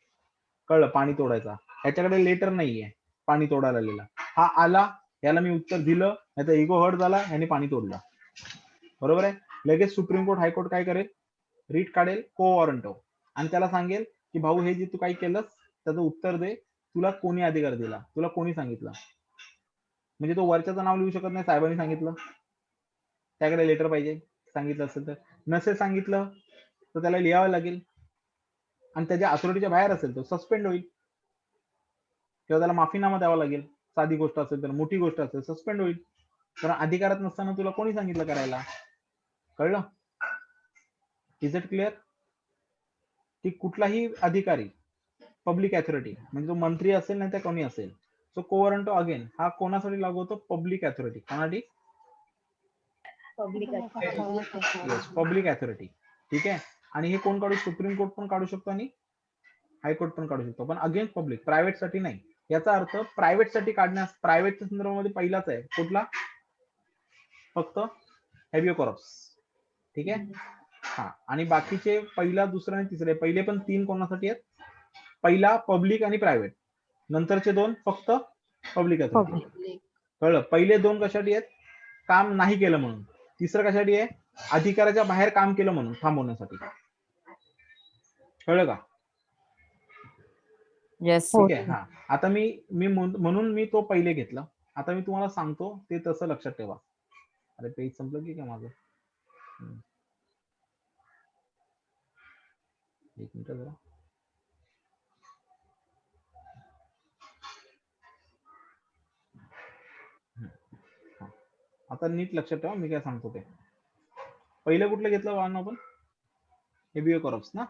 कळलं, पाणी तोडायचा, ह्याच्याकडे लेटर नाहीये पाणी तोडायला आलेला, हा आला, याला मी उत्तर दिलं, याचा इगो हर्ट झाला, याने पाणी तोडलं. बरोबर आहे. लगेच सुप्रीम कोर्ट, हायकोर्ट काय करेल, रीट काढेल को वॉरंटो, आणि त्याला सांगेल की भाऊ हे जे तू काही केलंस त्याचं उत्तर दे, तुला कोणी अधिकार दिला, तुला कोणी सांगितलं. म्हणजे तो वरच्याचं नाव लिहू शकत नाही, साहेबांनी सांगितलं, त्याकडे लेटर पाहिजे, सांगितलं असेल तर. नसेल सांगितलं तर त्याला लिहावं लागेल, आणि त्याच्या अथॉरिटीच्या बाहेर असेल तर सस्पेंड होईल किंवा त्याला माफीनामा द्यावा लागेल. साधी गोष्ट असेल तर, मोठी गोष्ट असेल सस्पेंड होईल, कारण अधिकारात नसताना तुला कोणी सांगितलं करायला. कळलं? Is it clear? की कुठलाही अधिकारी, पब्लिक अथॉरिटी, म्हणजे तो मंत्री असेल नाही तर कोणी असेल, सो को वॉरंटो अगेन हा कोणासाठी लागू होतो, पब्लिक अथॉरिटी. कोणासाठी? Public authority. ठीक आहे. आणि हे कोण काढू, सुप्रीम कोर्ट पण काढू शकतो आणि हायकोर्ट पण काढू शकतो, पण अगेन्स्ट पब्लिक, प्रायव्हेट साठी नाही. याचा अर्थ प्रायव्हेट साठी काढण्यास, प्रायव्हेटच्या संदर्भामध्ये पहिलाच आहे कुठला, फक्त हेबियो कॉर्पस. ठीक आहे. हा, आणि बाकीचे पहिला, दुसरा आणि तिसरे, पहिले पण 3 कोणासाठी आहेत, पहिला पब्लिक आणि प्रायव्हेट, नंतरचे 2 फक्त पब्लिक अथॉरिटी. कळलं? पहिले 2 कशासाठी आहेत, काम नाही केलं म्हणून. तिसरं कशासाठी आहे, अधिकाराच्या बाहेर काम केलं म्हणून थांबवण्यासाठी. कळलं का? ठीक आहे. हा, आता मी म्हणून मी तो पहिले घेतला. आता मी तुम्हाला सांगतो ते तसं लक्षात ठेवा. अरे पेज संपलं की काय माझं? एक मिनिट जरा. आता नीट लक्षात ठेवा मी काय सांगतो ते. पहिलं कुठलं घेतलं वाहन आपण, हेबियो कॉर्पस ना.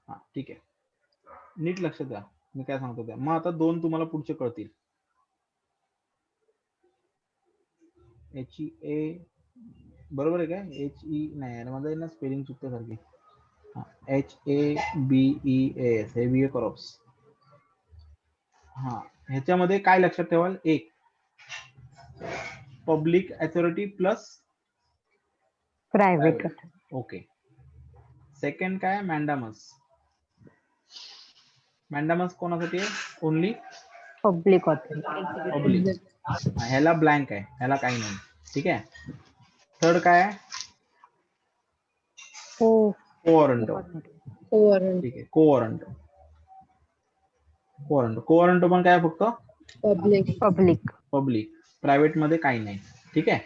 हा, ठीक आहे. नीट लक्षात द्या मी काय सांगतो ते. मग आता 2 तुम्हाला पुढचे कळतील. HE बरोबर आहे काय, HE नाही, माझं ना स्पेलिंग चुकतं सारखी. HABES, habeas corpus. हा, ह्याच्यामध्ये काय लक्षात ठेवाल, एक public authority plus private. Okay. Second काय, मॅन्डामस. मॅन्डामस कोणासाठी आहे, ओनली पब्लिक ऑथॉरिटी. पब्लिक. ह्याला ब्लँक आहे, ह्याला काही नाही. ठीक आहे. थर्ड काय आहे, को वॉरंटो. ठीक आहे, को वॉरंटो. को वॉरंटो पण काय, फक्त पब्लिक, प्रायव्हेट मध्ये काही नाही. ठीक आहे.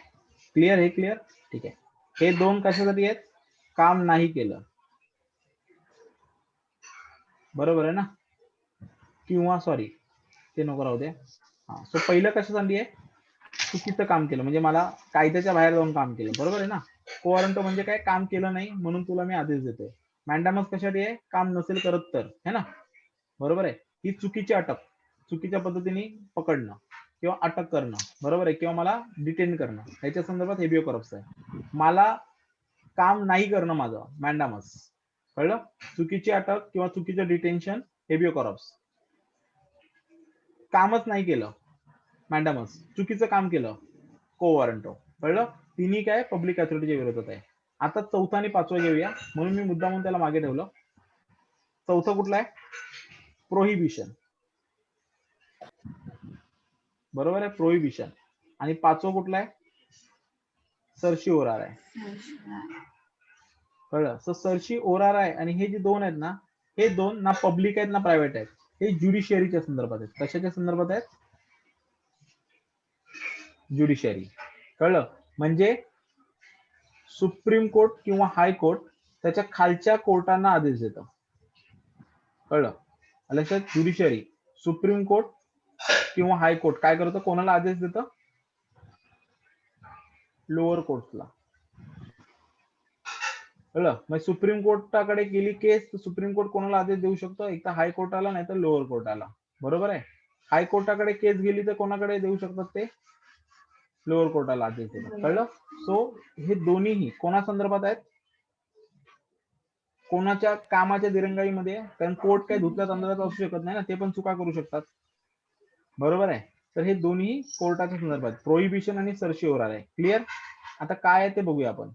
क्लिअर? हे क्लिअर? ठीक आहे. हे 2 कशासाठी आहेत, काम नाही केलं. बरोबर आहे ना, किंवा सॉरी ते नको राहू द्या. हा, सो पहिलं कशासाठी आहे, चुकीचं काम केलं, म्हणजे मला कायद्याच्या बाहेर जाऊन काम केलं. बरोबर आहे ना. को वॉरंटो म्हणजे काय, काम केलं नाही म्हणून तुला मी आदेश देतोय. मॅन्डामस कशासाठी आहे, काम नसेल करत तर, है ना. बरोबर आहे. ही चुकीची अटक, चुकीच्या पद्धतीने पकडणं किंवा अटक करणं. बरोबर आहे. किंवा मला डिटेन करणं, ह्याच्या संदर्भात हेबियो कॉर्पस आहे. मला काम नाही करणं माझं, मॅन्डामस. कळलं? चुकीची अटक किंवा चुकीचं डिटेन्शन, हेबियो कॉर्पस. कामच नाही केलं, मॅन्डामस. चुकीचं काम केलं, को वॉरंटो. कळलं? तिन्ही काय, पब्लिक अथॉरिटीच्या विरोधात आहे. आता चौथा आणि 5वा घेऊया, म्हणून मी मुद्दा म्हणून त्याला मागे ठेवलं. चौथं कुठलं आहे, प्रोहिबिशन. बरोबर आहे, प्रोहिबिशन. आणि 5वं कुठलं आहे, सर्शिओरार आहे. कळलं? सो सर्शिओरार आहे. आणि हे जे 2 आहेत ना, हे 2 ना पब्लिक आहेत ना प्रायव्हेट आहेत, हे ज्युडिशियरीच्या संदर्भात आहेत. कशाच्या संदर्भात आहेत, ज्युडिशियरी. कळलं? म्हणजे सुप्रीम कोर्ट किंवा हायकोर्ट त्याच्या खालच्या कोर्टांना आदेश देतं. कळलं? लक्षात, ज्युडिशियरी, सुप्रीम कोर्ट, किंवा हायकोर्ट काय करतं, कोणाला आदेश देतं, लोअर कोर्टला. कळलं? मग सुप्रीम कोर्टाकडे गेली केस, तर सुप्रीम कोर्ट कोणाला आदेश देऊ शकतो, एक तर हायकोर्टाला नाही तर लोअर कोर्टाला. बरोबर आहे. हायकोर्टाकडे केस गेली तर कोणाकडे देऊ शकतात, ते लोअर कोर्टाला आदेश देतात. कळलं? सो हे दोन्हीही कोणा संदर्भात आहेत, कोणाच्या कामाच्या दिरंगाईमध्ये, कारण कोर्ट काय धुतल्या तांदळाचा असू शकत नाही ना, ते पण चुका करू शकतात. बरोबर आहे. तर हे दोन्ही कोर्टाच्या संदर्भात, प्रोहिबिशन आणि सर्शिओरार आहे. क्लिअर? आता काय आहे ते बघूया आपण.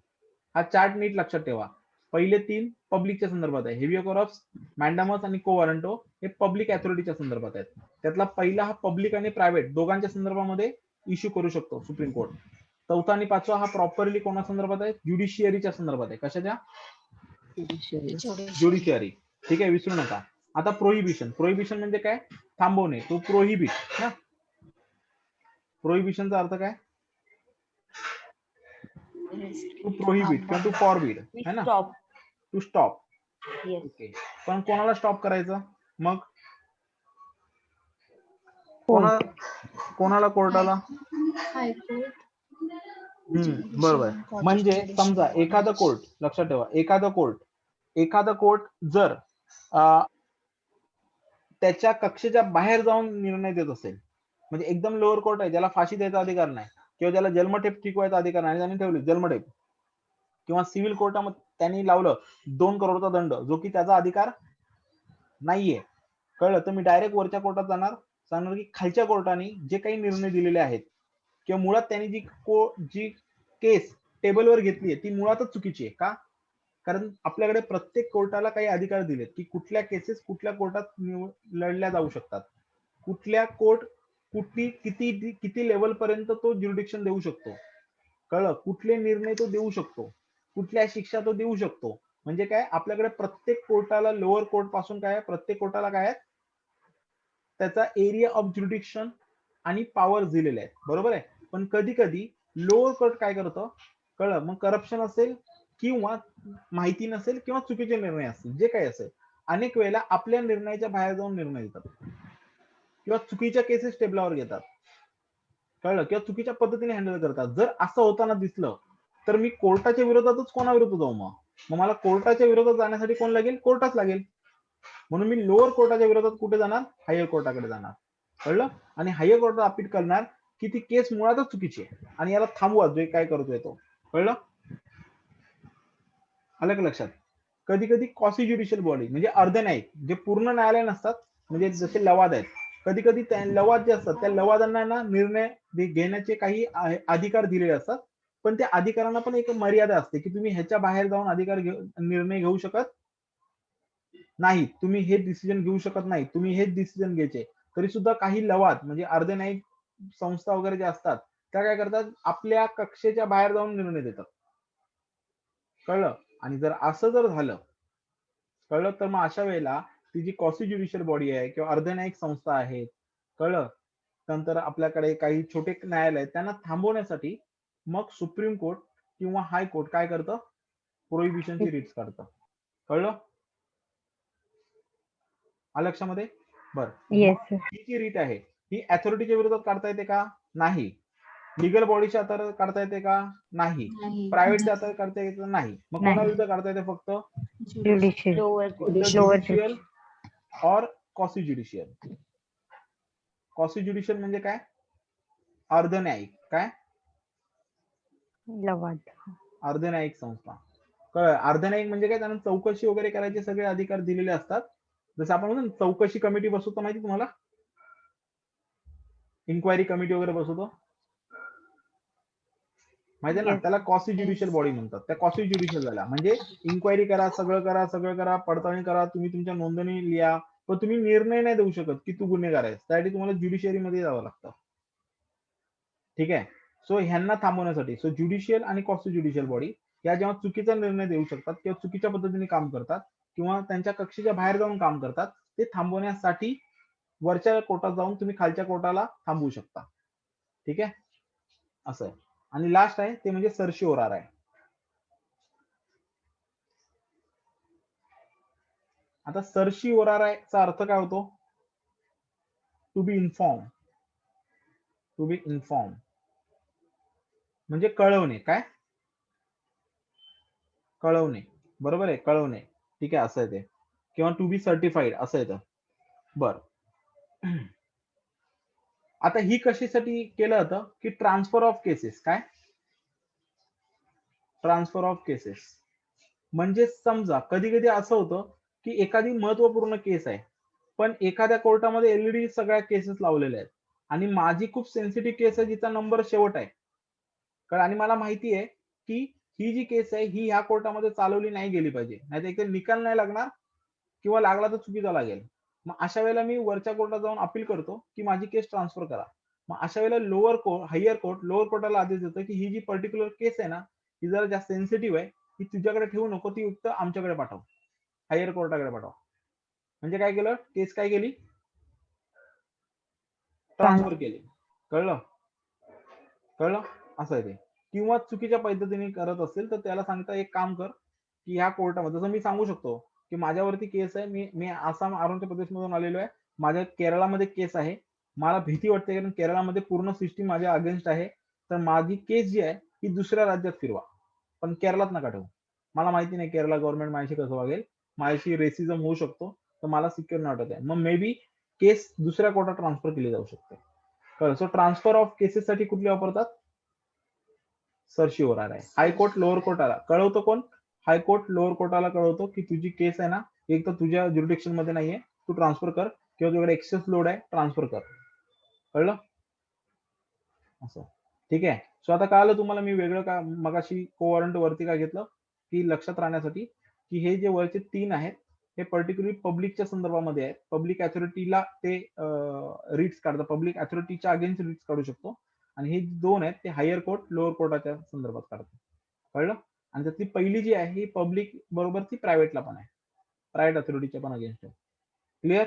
हा चार्ट नीट लक्षात ठेवा. पहिले 3 पब्लिकच्या संदर्भात आहे, हेवियर कॉरप्स, मॅन्डामस आणि को वॉरंटो, हे पब्लिक अथॉरिटीच्या संदर्भात आहेत. त्यातला पहिला हा पब्लिक आणि प्रायव्हेट दोघांच्या संदर्भामध्ये इश्यू करू शकतो सुप्रीम कोर्ट. चौथा आणि पाचवा हा प्रॉपरली कोणा संदर्भात आहे, ज्युडिशियरीच्या संदर्भात आहे. कशाच्या? ज्युडिशियरी. ठीक आहे, विसरू नका. आता प्रोहिबिशन, प्रोहिबिशन म्हणजे काय, थांबवणे, तो प्रोहिबिट ना. प्रोहिबिशनचा अर्थ काय, टू प्रोहिबिट किंवा टू फॉरबिड है ना, stop. To stop. Yes. Okay. पण कोणाला स्टॉप करायचं मग, कोणाला, कोर्टाला. बरोबर. म्हणजे समजा एखादं कोर्ट, लक्षात ठेवा, एखादं कोर्ट जर त्याच्या कक्षेच्या बाहेर जाऊन निर्णय देत असेल, म्हणजे एकदम लोअर कोर्ट आहे, ज्याला फाशी द्यायचा अधिकार नाही किंवा ज्याला जन्मठेप टिकवायचा अधिकार नाही, त्यांनी ठेवली जन्मठेप, किंवा सिव्हिल कोर्टामध्ये त्यांनी लावलं 2 करोडचा दंड, जो की त्याचा अधिकार नाहीये. कळलं? तर मी डायरेक्ट वरच्या कोर्टात सांगणार की खालच्या कोर्टाने जे काही निर्णय दिलेले आहेत किंवा मुळात त्यांनी जी केस टेबलवर घेतली आहे ती मुळातच चुकीची आहे. का? कारण आपल्याकडे प्रत्येक कोर्टाला काही अधिकार दिलेत की कुठल्या केसेस कुठल्या कोर्टात लढल्या जाऊ शकतात, कुठल्या कोर्ट किती लेवल पर्यंत तो ज्युरिडिक्शन देऊ शकतो. कळलं? कुठले निर्णय तो देऊ शकतो, कुठल्या शिक्षा तो देऊ शकतो. म्हणजे काय, आपल्याकडे प्रत्येक कोर्टाला, लोअर कोर्ट पासून काय, प्रत्येक कोर्टाला काय आहे, त्याचा एरिया ऑफ ज्युरिडिक्शन आणि पॉवर दिलेले आहेत. बरोबर आहे. पण कधी कधी लोअर कोर्ट काय करतं, कळलं, मग करप्शन असेल किंवा माहिती नसेल किंवा चुकीचे निर्णय असतील, जे काही असेल, अनेक वेळेला आपल्या निर्णयाच्या बाहेर जाऊन निर्णय देतात किंवा चुकीच्या केसेस टेबलावर घेतात. कळलं? किंवा चुकीच्या पद्धतीने हँडल करतात. जर असं होताना दिसलं तर मी कोर्टाच्या विरोधातच कोणाविरुद्ध जाऊ, मग मला कोर्टाच्या विरोधात जाण्यासाठी कोण लागेल, कोर्टच लागेल. म्हणून मी लोअर कोर्टाच्या विरोधात कुठे जाणार, हायर कोर्टाकडे जाणार. कळलं? आणि हायर कोर्टात अपील करणार की ती केस मुळातच चुकीची आहे आणि याला थांबवा, जे काय करतोय तो. कळलं? आलं का लक्षात? कधी कधी क्वासी ज्युडिशियल बॉडी म्हणजे अर्धन्यायिक, जे पूर्ण न्यायालय नसतात, म्हणजे जसे लवाद आहेत, कधी कधी लवाद जे असतात त्या लवादांना ना निर्णय घेण्याचे काही अधिकार दिलेले असतात, पण त्या अधिकारांना पण एक मर्यादा असते की तुम्ही ह्याच्या बाहेर जाऊन निर्णय घेऊ शकत नाही, तुम्ही हे डिसिजन घेऊ शकत नाही, तुम्ही हेच डिसिजन घ्यायचे. तरी सुद्धा काही लवाद म्हणजे अर्धन्यायिक संस्था वगैरे ज्या असतात त्या काय करतात, आपल्या कक्षेच्या बाहेर जाऊन निर्णय देतात. कळलं? आणि जर असं झालं, कळलं, तर मग अशा वेळेला ती जी क्वासी ज्युडिशियल बॉडी आहे किंवा अर्धन्यायिक संस्था आहेत, कळलं, नंतर आपल्याकडे काही छोटे न्यायालय, त्यांना थांबवण्यासाठी मग सुप्रीम कोर्ट किंवा हाय कोर्ट काय करतं, प्रोहिबिशनची रिट्स काढतं. कळलं? लक्षामध्ये? बरं. ही जी रीट आहे ही अथॉरिटीच्या विरोधात काढता येते का? नाही. लिगल बॉडीच्या अंतर्गत काढता येते का? नाही. प्रायव्हेटच्या अंतर्गत काढता येते नाही. मग कोणाविरुद्ध काढता येते फक्त? ज्युडिशियल और क्वासी ज्युडिशियल. क्वासी ज्युडिशियल म्हणजे काय? अर्धन्यायिक. काय? लवाद. अर्धन्यायिक संस्था. कळलं? अर्धन्यायिक म्हणजे काय, त्यांना चौकशी वगैरे करायचे सगळे अधिकार दिलेले असतात. जसं आपण म्हणतो चौकशी कमिटी बसवतो, माहिती तुम्हाला, इन्क्वायरी कमिटी वगैरे बसवतो, माहिती ना, त्याला क्वासी ज्युडिशियल बॉडी म्हणतात. त्या क्वासी ज्युडिशियल झाला म्हणजे इन्क्वायरी करा, सगळं करा, पडताळणी करा, तुम्ही तुमच्या नोंदणी लिहा, पण तुम्ही निर्णय नाही देऊ शकत की तू गुन्हेगार आहेस. त्यासाठी तुम्हाला ज्युडिशियरी मध्ये जावं लागतं. ठीक आहे. सो ह्यांना थांबवण्यासाठी, सो ज्युडिशियल आणि क्वासी ज्युडिशियल बॉडी या जेव्हा चुकीचा निर्णय देऊ शकतात किंवा चुकीच्या पद्धतीने काम करतात किंवा त्यांच्या कक्षेच्या बाहेर जाऊन काम करतात, ते थांबवण्यासाठी वरच्या कोर्टात जाऊन तुम्ही खालच्या कोर्टाला थांबवू शकता. ठीक आहे, असं आहे. आणि लास्ट आहे ते म्हणजे सर्शिओरार आहे. आता सर्शिओरारचा अर्थ काय होतो? To be inform. To be inform म्हणजे कळवणे. काय कळवणे, बरोबर आहे, कळवणे. ठीक आहे, असं आहे ते. किंवा टू बी सर्टिफाईड असं येतं. बर, आता ही कशासाठी केलं जातं की ट्रान्सफर ऑफ केसेस. काय ट्रान्सफर ऑफ केसेस म्हणजे समजा कधी कधी असं होतं की एखादी महत्वपूर्ण केस आहे, पण एखाद्या कोर्टामध्ये ऑलरेडी सगळ्या केसेस लावलेल्या आहेत आणि माझी खूप सेन्सिटिव्ह केस आहे जिचा नंबर शेवट आहे. कारण आणि मला माहिती आहे की ही जी केस आहे ही ह्या कोर्टामध्ये चालवली नाही गेली पाहिजे, नाही तर एक निकाल नाही लागणार किंवा लागला तर चुकीचा लागेल. मग अशा वेळेला मी वरच्या कोर्टात जाऊन अपील करतो की माझी केस ट्रान्सफर करा. मग अशा वेळेला lower court, higher court, lower कोर्टाला आदेश देतं की ही जी पर्टिक्युलर केस आहे ना ही जरा जास्त सेन्सिटिव्ह आहे, ती तुझ्याकडे ठेवू नको, ती युक्त आमच्याकडे पाठव, हायर कोर्टाकडे पाठव. म्हणजे काय केलं, केस काय केली, ट्रान्सफर केली. कळलं कळलं असं आहे ते. किंवा चुकीच्या पद्धतीने करत असेल तर त्याला सांगता एक काम कर की ह्या कोर्टामध्ये, जसं मी सांगू शकतो की माझ्यावरती केस आहे, मी आसाम अरुणाचल प्रदेश मधून आलेलो आहे, माझ्या केरळामध्ये केस आहे, मला भीती वाटते कारण केरळामध्ये पूर्ण सिस्टीम माझ्या अगेन्स्ट आहे, तर माझी केस जी आहे ही दुसऱ्या राज्यात फिरवा, पण केरळात नका ठेवू. मला माहिती नाही केरळा गव्हर्नमेंट माझ्याशी कसं वागेल, माझ्याशी रेसिझम होऊ शकतो, तर मला सिक्युअर नाही वाटत आहे. मग मे बी केस दुसऱ्या कोर्टात ट्रान्सफर केली जाऊ शकते. कळलं. सो ट्रान्सफर ऑफ केसेस साठी कुठली वापरतात, सर्शिओरार आहे. हायकोर्ट लोअर कोर्टाला कळवतो कोण, हायकोर्ट लोअर कोर्टाला कळवतो की तुझी केस आहे ना एक तर तुझ्या ज्युरिडिक्शन मध्ये नाहीये, तू ट्रान्सफर कर, किंवा तुझ्याकडे एक्सेस लोड आहे, ट्रान्सफर कर. कळलं असं. ठीक आहे. सो आता कळलं तुम्हाला मी वेगळं का मगाशी कोवॉरंट वरती काय घेतलं की लक्षात राहण्यासाठी की हे जे वरचे 3 आहेत हे पर्टिक्युलरली पब्लिकच्या संदर्भामध्ये आहेत. पब्लिक अथॉरिटीला ते रिट्स काढतात, पब्लिक अथॉरिटीच्या अगेन्स्ट रिट्स काढू शकतो, आणि हे 2 आहेत ते हायर कोर्ट लोअर कोर्टाच्या संदर्भात काढतात. कळलं. आणि त्यातली पहिली जी आहे ही पब्लिक बरोबर ती प्रायव्हेटला पण आहे, प्रायव्हेट अथॉरिटीच्या पण अगेन्स्ट आहे. क्लिअर.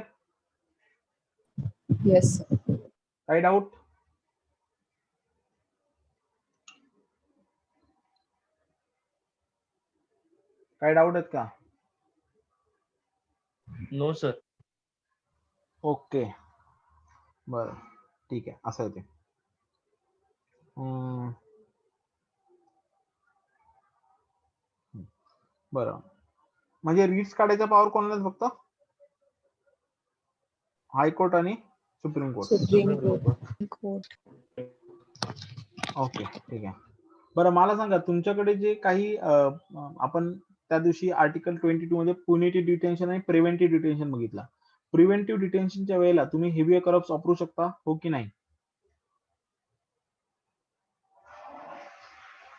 येस. काही डाऊट, काय डाऊट आहेत का. No sir. ओके बरं ठीक आहे, असं आहे ते. बरं, म्हणजे रिट्स काढायचा पॉवर कोणालाच, फक्त हायकोर्ट आणि supreme court. Supreme court. Okay ठीक आहे. बरं मला सांगा तुमच्याकडे जे काही आपण त्या दिवशी आर्टिकल 22 मध्ये पुनेटिव्ह डिटेन्शन आणि प्रिव्हेंटिव्ह डिटेन्शन बघितला. प्रिव्हेंटिव्ह डिटेन्शनच्या वेळेला तुम्ही हेवियर करप्ट वापरू शकता, हो की नाही.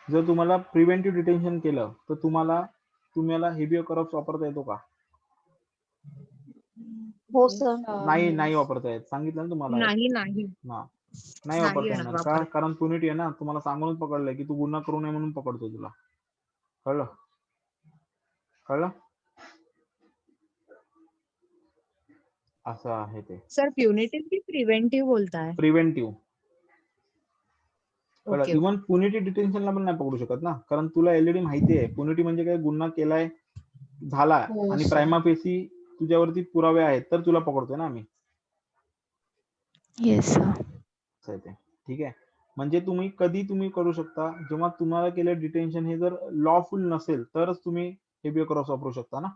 जर तुम्हाला प्रिव्हेंटिव्ह डिटेन्शन केलं तर तुम्हाला हेवियर करप्ट वापरता येतो का. हो सर. नाही वापरता येत, सांगितलं ना तुम्हाला. नाही नाही वापरता येणार का, कारण पुनिटी आहे ना, तुम्हाला सांगूनच पकडलंय की तू गुन्हा करू नये म्हणून पकडतो तुला. कळलं असं आहे ते. सर प्युनिटिव्ह की प्रिव्हेंटिव्ह बोलताय. प्रिव्हेंटिव्ह. ओके. इव्हन पुनिटी डिटेन्शनला पण नाही पकडू शकत ना, कारण तुला ऑलरेडी माहिती आहे पुनिटी म्हणजे काय, गुन्हा केलाय झाला हो, आणि सर. प्रायमा फेसी तुझ्यावरती पुरावे आहेत तर तुला पकडतोय ना आम्ही. Yes sir. असं आहे ते. ठीक आहे. म्हणजे तुम्ही करू शकता जेव्हा तुम्हाला केलं डिटेन्शन हे जर लॉफुल नसेल तरच तुम्ही हेवियर करप्ट वापरू शकता ना.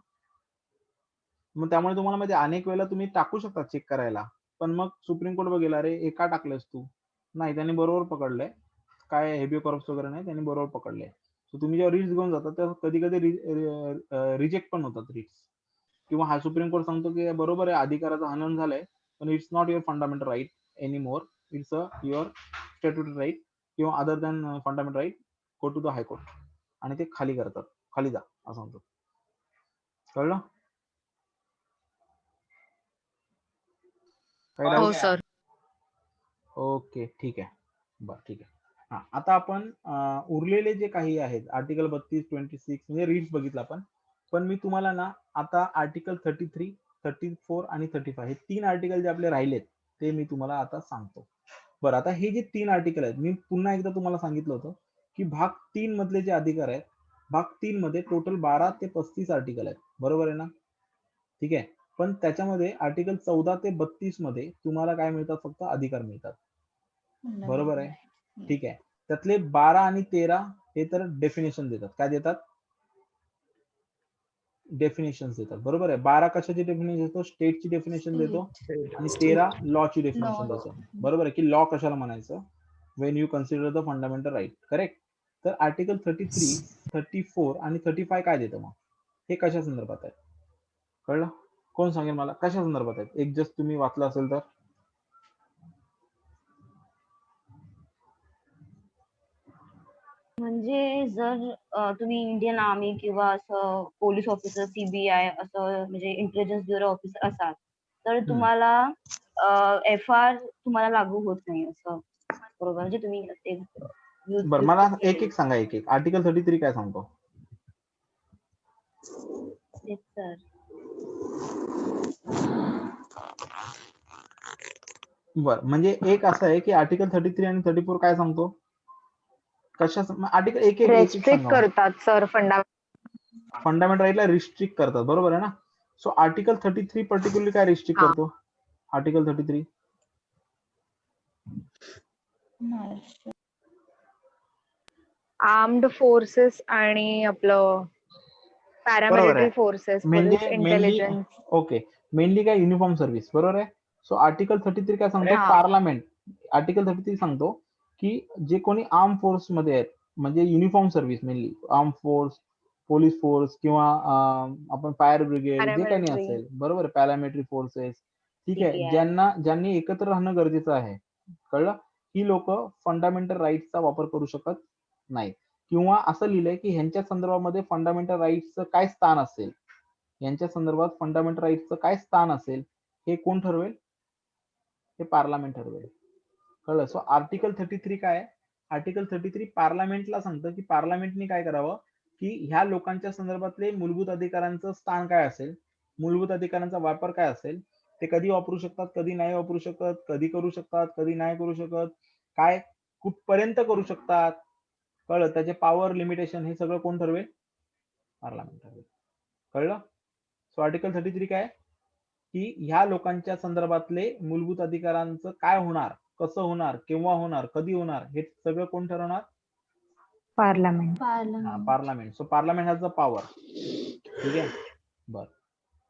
मग त्यामुळे तुम्हाला माहिती अनेक वेळेला तुम्ही टाकू शकता चेक करायला, पण मग सुप्रीम कोर्ट बघेल अरे हे का टाकलंस तू, नाही त्यांनी बरोबर पकडलंय, काय हेवियर करप्ट वगैरे नाही, त्यांनी बरोबर पकडलंय. सो तुम्ही जेव्हा रिट्स घेऊन जाता तेव्हा कधी कधी रिजेक्ट पण होतात रिट्स, किंवा हा सुप्रीम कोर्ट सांगतो की बरोबर आहे अधिकाराचा हनन झालंय, पण it's not your fundamental right any more, it's your statutory right किंवा other than fundamental right, go to the high court, आणि ते खाली करतात, खाली जा असं म्हणतात. कळलं. हो सर. ओके ठीक आहे. बरं ठीक आहे. हा आता आपण उरलेले जे काही आहेत आर्टिकल 32, 26 म्हणजे रिट्स बघितला आपण, पण मी तुम्हाला ना आता आर्टिकल 33, 34 आणि 35 हे 3 आर्टिकल जे आपले राहिलेत ते मी तुम्हाला आता सांगतो. बरं आता हे जे 3 आर्टिकल आहेत मी पुन्हा एकदा तुम्हाला सांगितलं होतं की भाग 3 मधले जे अधिकार आहेत, भाग 3 मध्ये टोटल 12 ते 35 आर्टिकल आहेत, बरोबर आहे ना. ठीक आहे. पण त्याच्यामध्ये आर्टिकल 14 ते 32 मध्ये तुम्हाला काय मिळतात, फक्त अधिकार मिळतात. बरोबर आहे. ठीक आहे. त्यातले 12 आणि 13 हे तर डेफिनेशन देतात. काय देतात? डेफिनेशन देतात. बरोबर आहे. 12 कशाची डेफिनेशन देतो? स्टेटची डेफिनेशन देतो आणि 13 लॉची डेफिनेशन Law. देतो. बरोबर आहे की लॉ कशाला म्हणायचं? When you consider the fundamental right. Correct. तर आर्टिकल 33, 34 आणि 35 काय देतं मग? हे कशा संदर्भात आहे? कळलं? कोण सांगेल मला कशा संदर्भात आहेत? एक जस्ट तुम्ही वाचलं असेल तर. म्हणजे जर तुम्ही इंडियन आर्मी किंवा असं पोलीस ऑफिसर, सीबीआय असं म्हणजे इंटेलिजन्स ब्युरो ऑफिसर असाल तर तुम्हाला FR तुम्हाला लागू होत नाही असं. बरोबर म्हणजे तुम्ही ते बरं मला एक एक सांगा एक एक. आर्टिकल 33 काय सांगतो? सर बरं म्हणजे एक असं आहे की आर्टिकल 33 आणि 34 काय सांगतो? कशा आर्टिकल एक एक रेस्ट्रिक्ट करतात सर फंडामेंटल राईटला रिस्ट्रिक्ट करतात. बरोबर आहे ना? सो आर्टिकल 33 पर्टिक्युलरली काय रिस्ट्रिक्ट हा. करतो? आर्टिकल 33 आर्म्ड फोर्सेस आणि आपलं पॅरामिलिटरी आहे. फोर्सेस, म्हणजे police, mainly intelligence. Okay mainly काय युनिफॉर्म सर्व्हिस. बरोबर आहे. सो आर्टिकल 33 काय सांगतो? हा. पार्लमेंट. आर्टिकल 33 सांगतो की जे कोणी आर्म फोर्स मध्ये आहेत म्हणजे uniform service mainly arm force, police force किंवा आपण फायर ब्रिगेड जे काही Paramilitary. असेल. बरोबर आहे. Paramilitary forces. ठीक आहे. CPI. ज्यांनी एकत्र राहणं गरजेचं आहे. कळलं? ही लोक फंडामेंटल राईट्सचा वापर करू शकत नाहीत. किंवा असं लिहिलंय की ह्यांच्या संदर्भामध्ये फंडामेंटल राईट्सचं काय स्थान असेल, यांच्या संदर्भात फंडामेंटल राईट्सचं काय स्थान असेल हे कोण ठरवेल? हे पार्लमेंट ठरवेल. कळलं? सो आर्टिकल 33 काय आहे? आर्टिकल 33 पार्लमेंटला सांगतं की पार्लमेंटने काय करावं की ह्या लोकांच्या संदर्भातले मूलभूत अधिकारांचं स्थान काय असेल, मूलभूत अधिकारांचा वापर काय असेल, ते कधी वापरू शकतात, कधी नाही वापरू शकत, कधी करू शकतात, कधी नाही करू शकत, काय कुठपर्यंत करू शकतात. कळलं? त्याचे पॉवर लिमिटेशन हे सगळं कोण ठरवेल? पार्लमेंट ठरवेल. कळलं? सो आर्टिकल 33 काय की ह्या लोकांच्या संदर्भातले मूलभूत अधिकारांचं काय होणार, कसं होणार, केव्हा होणार, कधी होणार हे सगळं कोण ठरवणार? Parliament. Parliament. So parliament has the power. ठीक आहे. बर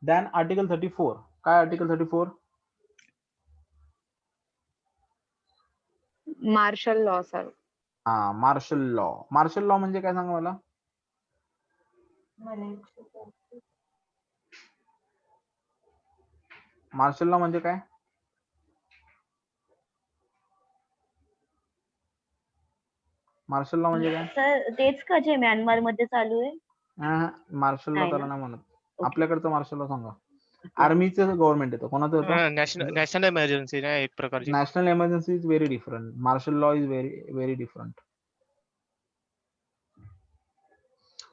दॅन आर्टिकल 34 काय? Article 34 martial law sir. Martial law. Martial law म्हणजे काय सांगा मला? मार्शल लॉ म्हणजे काय? मार्शल लॉ म्हणजे काय? सर तेच का जे म्यानमार मध्ये चालू आहे? मार्शल लॉ नाही त्याला ना? नाही म्हणत. Okay. आपल्याकडचं मार्शल लॉ सांगा. आर्मीचं गव्हर्नमेंट येतं. कोणाचं येतं? नॅशनल इमर्जन्सी ना एक प्रकारची. National emergency is very different. Martial law is very different.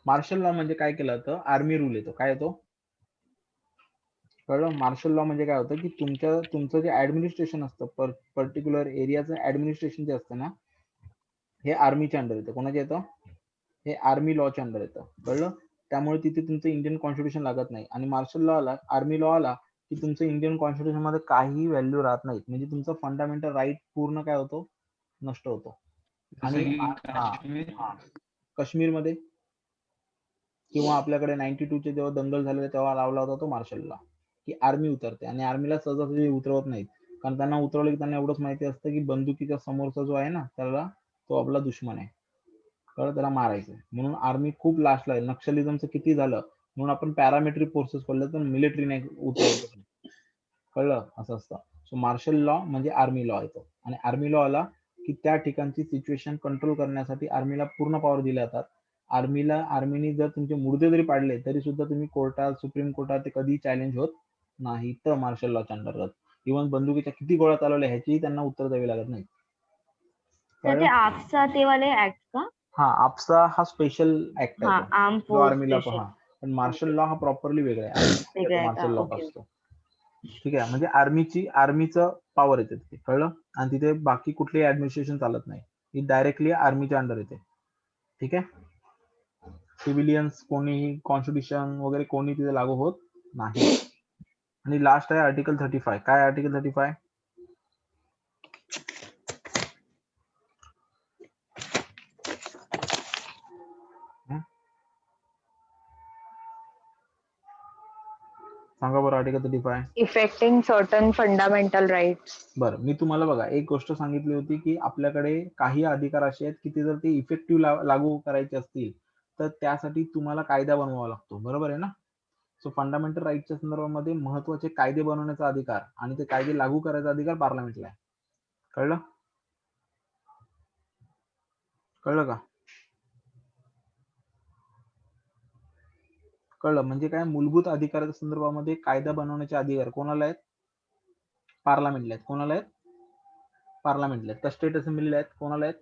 Martial law म्हणजे काय केलं होतं? आर्मी रूल येतो. काय येतो? कळलं? मार्शल लॉ म्हणजे काय होतं की तुमचं जे ऍडमिनिस्ट्रेशन असतं पर्टिक्युलर एरियाचं ऍडमिनिस्ट्रेशन जे असतं ना हे आर्मीच्या अंडर येतं. कोणाच्या येतं? हे आर्मी लॉच्या अंडर येतं. कळलं? त्यामुळे तिथे तुमचं इंडियन कॉन्स्टिट्यूशन लागत नाही. आणि मार्शल लॉ आला, आर्मी लॉ आला की तुमचं इंडियन कॉन्स्टिट्यूशन मध्ये काही व्हॅल्यू राहत नाही. म्हणजे तुमचं फंडामेंटल राईट पूर्ण काय होतो? नष्ट होतो. आणि काश्मीरमध्ये किंवा आपल्याकडे 92 चे जेव्हा दंगल झाले तेव्हा लावला होता तो मार्शल लॉ की आर्मी उतरते आणि आर्मीला सहजासहजी उतरवत नाहीत. कारण त्यांना उतरवलं की त्यांना एवढंच माहिती असतं की बंदुकीच्या समोरचा जो आहे ना त्याला तो आपला दुश्मन आहे. कळलं? त्याला मारायचं. म्हणून आर्मी खूप लास्टला आहे. नक्षलिझमचं किती झालं म्हणून आपण पॅरामिलिटरी फोर्सेस पडलं तर मिलिटरी नाही उतरवत. कळलं? असं असतं. सो मार्शल लॉ म्हणजे आर्मी लॉ येतो. आणि आर्मी लॉ आला की त्या ठिकाणची सिच्युएशन कंट्रोल करण्यासाठी आर्मीला पूर्ण पॉवर दिल्या जातात. आर्मीने जर तुमचे मुर्दे जरी पाडले तरी सुद्धा तुम्ही कोर्टात, सुप्रीम कोर्टात ते कधी चॅलेंज होत नाही. तर मार्शल लॉच्या अंतर्गत इव्हन बंदुकीच्या किती गोळ्या चालवल्या ह्याचीही त्यांना उत्तर द्यावी लागत नाही. तर ते आपसा ते वाले ऍक्ट का? आपसा हा स्पेशल ऍक्ट हा, आहे आर्म जो फोर्स आर्मीला स्पेशल. पण मार्शल लॉ हा प्रॉपरली वेगळा आहे. वेगळा आहे मार्शल का? Law okay. असतो. ठीक आहे. म्हणजे आर्मीचं पॉवर येते तिथे. कळलं? आणि तिथे बाकी कुठलीही ऍडमिनिस्ट्रेशन चालत नाही. ही डायरेक्टली आर्मीच्या अंडर येते. ठीक आहे. सिव्हिलियन्स कोणीही कॉन्स्टिट्यूशन वगैरे कोणी तिथे लागू होत नाही. आणि लास्ट आहे आर्टिकल 35. काय आर्टिकल 35? सांगा बरं article 35. Affecting certain fundamental rights. बरं, मी तुम्हाला बघा एक गोष्ट सांगितली होती की आपल्याकडे काही अधिकार असे आहेत की ते जर ते इफेक्टिव्ह लागू करायचे असतील तर त्यासाठी तुम्हाला कायदा बनवावा लागतो, बरोबर आहे ना. सो फंडामेंटल राईटच्या संदर्भामध्ये महत्वाचे कायदे बनवण्याचा अधिकार आणि ते कायदे लागू करायचा अधिकार पार्लमेंटला आहे. कळलं का? कळलं म्हणजे काय, मूलभूत अधिकाराच्या संदर्भामध्ये कायदा बनवण्याचे अधिकार कोणाला आहेत? पार्लमेंटला आहेत. कोणाला आहेत? पार्लमेंटला आहेत. तर स्टेट असेंब्लीला आहेत. कोणाला आहेत?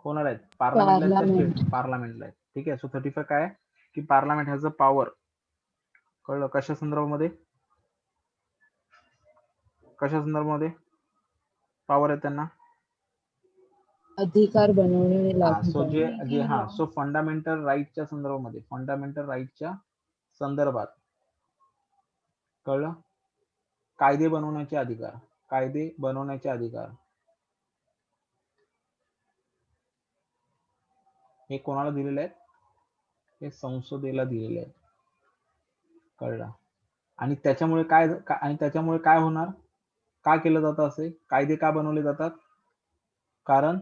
कोणाला आहेत? पार्लमेंटला आहेत. पार्लमेंटला आहेत. ठीक आहे. सो 35 काय आहे की पार्लमेंट हॅज अ पॉवर. कळलं? कशा संदर्भामध्ये? कशा संदर्भामध्ये पॉवर आहे त्यांना? अधिकार बनवणे लागू सो करणे. सो फंडामेंटल राईटच्या संदर्भामध्ये, फंडामेंटल राईटच्या संदर्भात कळलं, कायदे बनवण्याचे अधिकार, कायदे बनवण्याचे अधिकार हे कोणाला दिलेले आहेत? हे संसदेला दिलेले आहेत. कळलं? आणि त्याच्यामुळे काय होणार? का केलं जातं असे कायदे? का बनवले जातात? कारण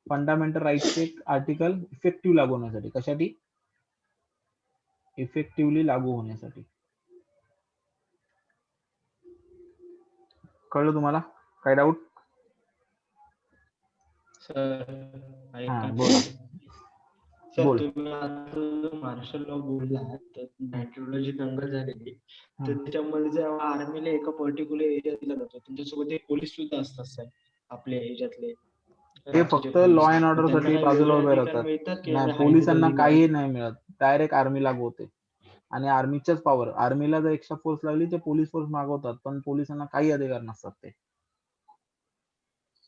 फंडामेंटल राईटचे आर्टिकल इफेक्टिव्ह लागू होण्यासाठी. कशासाठी? इफेक्टिव्हली लागू होण्यासाठी. कळलं तुम्हाला? काय डाऊट? सर हा बोला. सर बोल. तुम्ही आता मार्शल लॉ बोलला तर मेट्रोलॉजी दंगल झालेली तर त्याच्यामध्ये जेव्हा आर्मीला एका पर्टिक्युलर एरिया दिला जातो त्यांच्यासोबत एक पोलीस सुद्धा असतात सर आपल्या ह्याच्यातले. ते फक्त लॉ अँड ऑर्डर साठी बाजूला उभे राहतात. नाही, पोलिसांना काही नाही मिळत. डायरेक्ट आर्मी लागू होते आणि आर्मीच्याच पॉवर. आर्मीला जर एक्स्ट्रा फोर्स लागली ते पोलीस फोर्स मागवतात, पण पोलिसांना काही अधिकार नसतात ते.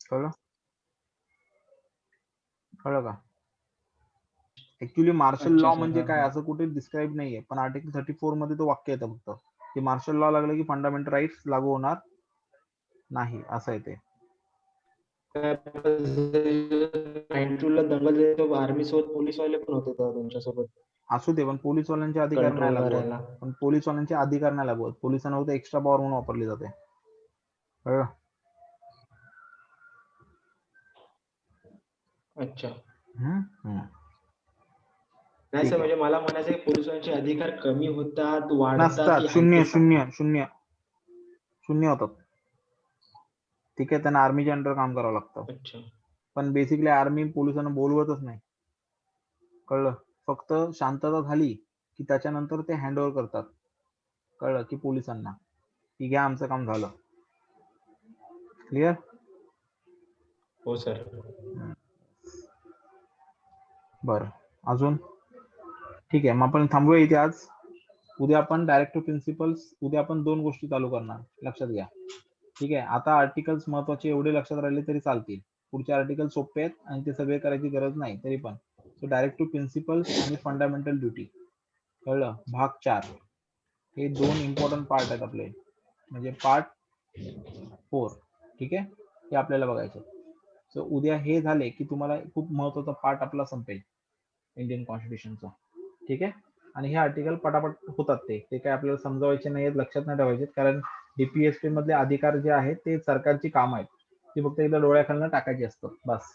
कळलं का? ऍक्च्युली मार्शल लॉ म्हणजे काय असं कुठे डिस्क्राईब नाहीये, पण आर्टिकल 34 मध्ये तो वाक्य येतं फक्त की मार्शल लॉ लागलं की फंडामेंटल राईट्स लागू होणार नाही, असं आहे ते. दंगल आर्मी सोबत पोलीसवाले पण होते त्यांच्यासोबत. असू दे, पण पोलीसवाल्यांचे अधिकार नाही लागू. पण पोलीसवाल्यांचे अधिकार नाही लागू. पोलिसांना फक्त एक्स्ट्रा पॉवर म्हणून वापरली जाते. कळलं? अच्छा. नाही सर म्हणजे मला म्हणायचं की पोलिसांचे अधिकार कमी होतात, नसतात. शून्य होतात. ठीक आहे, त्यांना आर्मीच्या अंडर काम करावं लागतं. अच्छा. पण बेसिकली आर्मी पोलिसांना बोलवतच नाही. कळलं? फक्त शांतता झाली की त्याच्यानंतर ते हँड ओव्हर करतात. कळलं की पोलिसांना की घ्या आमचं काम झालं. क्लिअर? हो सर. बरं, अजून? ठीक आहे, मग आपण थांबूया इथे आज. उद्या आपण डायरेक्टिव्ह प्रिन्सिपल्स, उद्या आपण 2 गोष्टी चालू करणार, लक्षात घ्या. ठीक आहे. आता आर्टिकल्स महत्वाचे एवढे लक्षात राहिले तरी चालतील. पुढचे आर्टिकल सोपे आहेत आणि ते सगळे करायची गरज नाही तरी पण. सो डायरेक्टिव्ह प्रिन्सिपल्स आणि फंडामेंटल ड्युटी. कळलं? भाग 4 हे 2 इम्पॉर्टंट पार्ट आहेत आपले, म्हणजे पार्ट 4. ठीक आहे, हे आपल्याला बघायचं. सो उद्या हे झाले की तुम्हाला खूप महत्वाचा पार्ट आपला संपेल इंडियन कॉन्स्टिट्यूशनचा. ठीक आहे. आणि हे आर्टिकल पटापट होतात. ते काय आपल्याला समजावायचे नाहीत, लक्षात नाही ठेवायचे, कारण डीपीएसपी मधले अधिकार जे आहेत ते सरकारची काम आहेत, ती फक्त एकदा डोळ्याखालनं टाकायची असतात बस.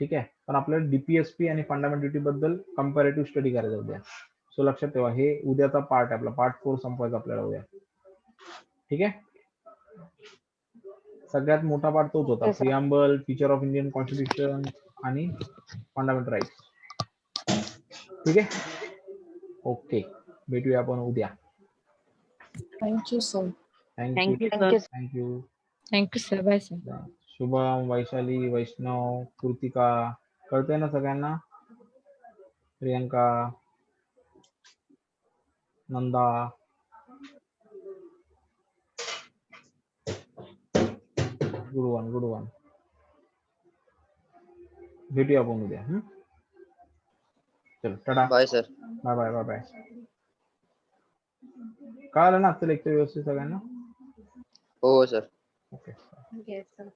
ठीक आहे. पण आपल्याला डीपीएसपी आणि फंडामेंटल ड्युटी बद्दल कंपॅरेटिव्ह स्टडी करायचं उद्या. सो लक्षात ठेवा, हे उद्याचा पार्ट आहे आपला, पार्ट 4 संपवायचा आपल्याला उद्या. ठीक आहे. सगळ्यात मोठा पार्ट तोच होता, preamble, feature of Indian constitution आणि फंडामेंटल राईट्स. ठीक आहे. ओके, भेटूया आपण उद्या. Thank you sir. Thank you sir. Bye sir. Shubham, Vaishali, Vaishnav, Kritika, कळतंय ना सगळ्यांना? Priyanka, Nanda, good one. भेटूया आपण उद्या. चलो टाटा. Bye sir. बाय. कळालं ना आजचं लेक्चर व्यवस्थित सगळ्यांना? हो सर. ओके. Yes sir.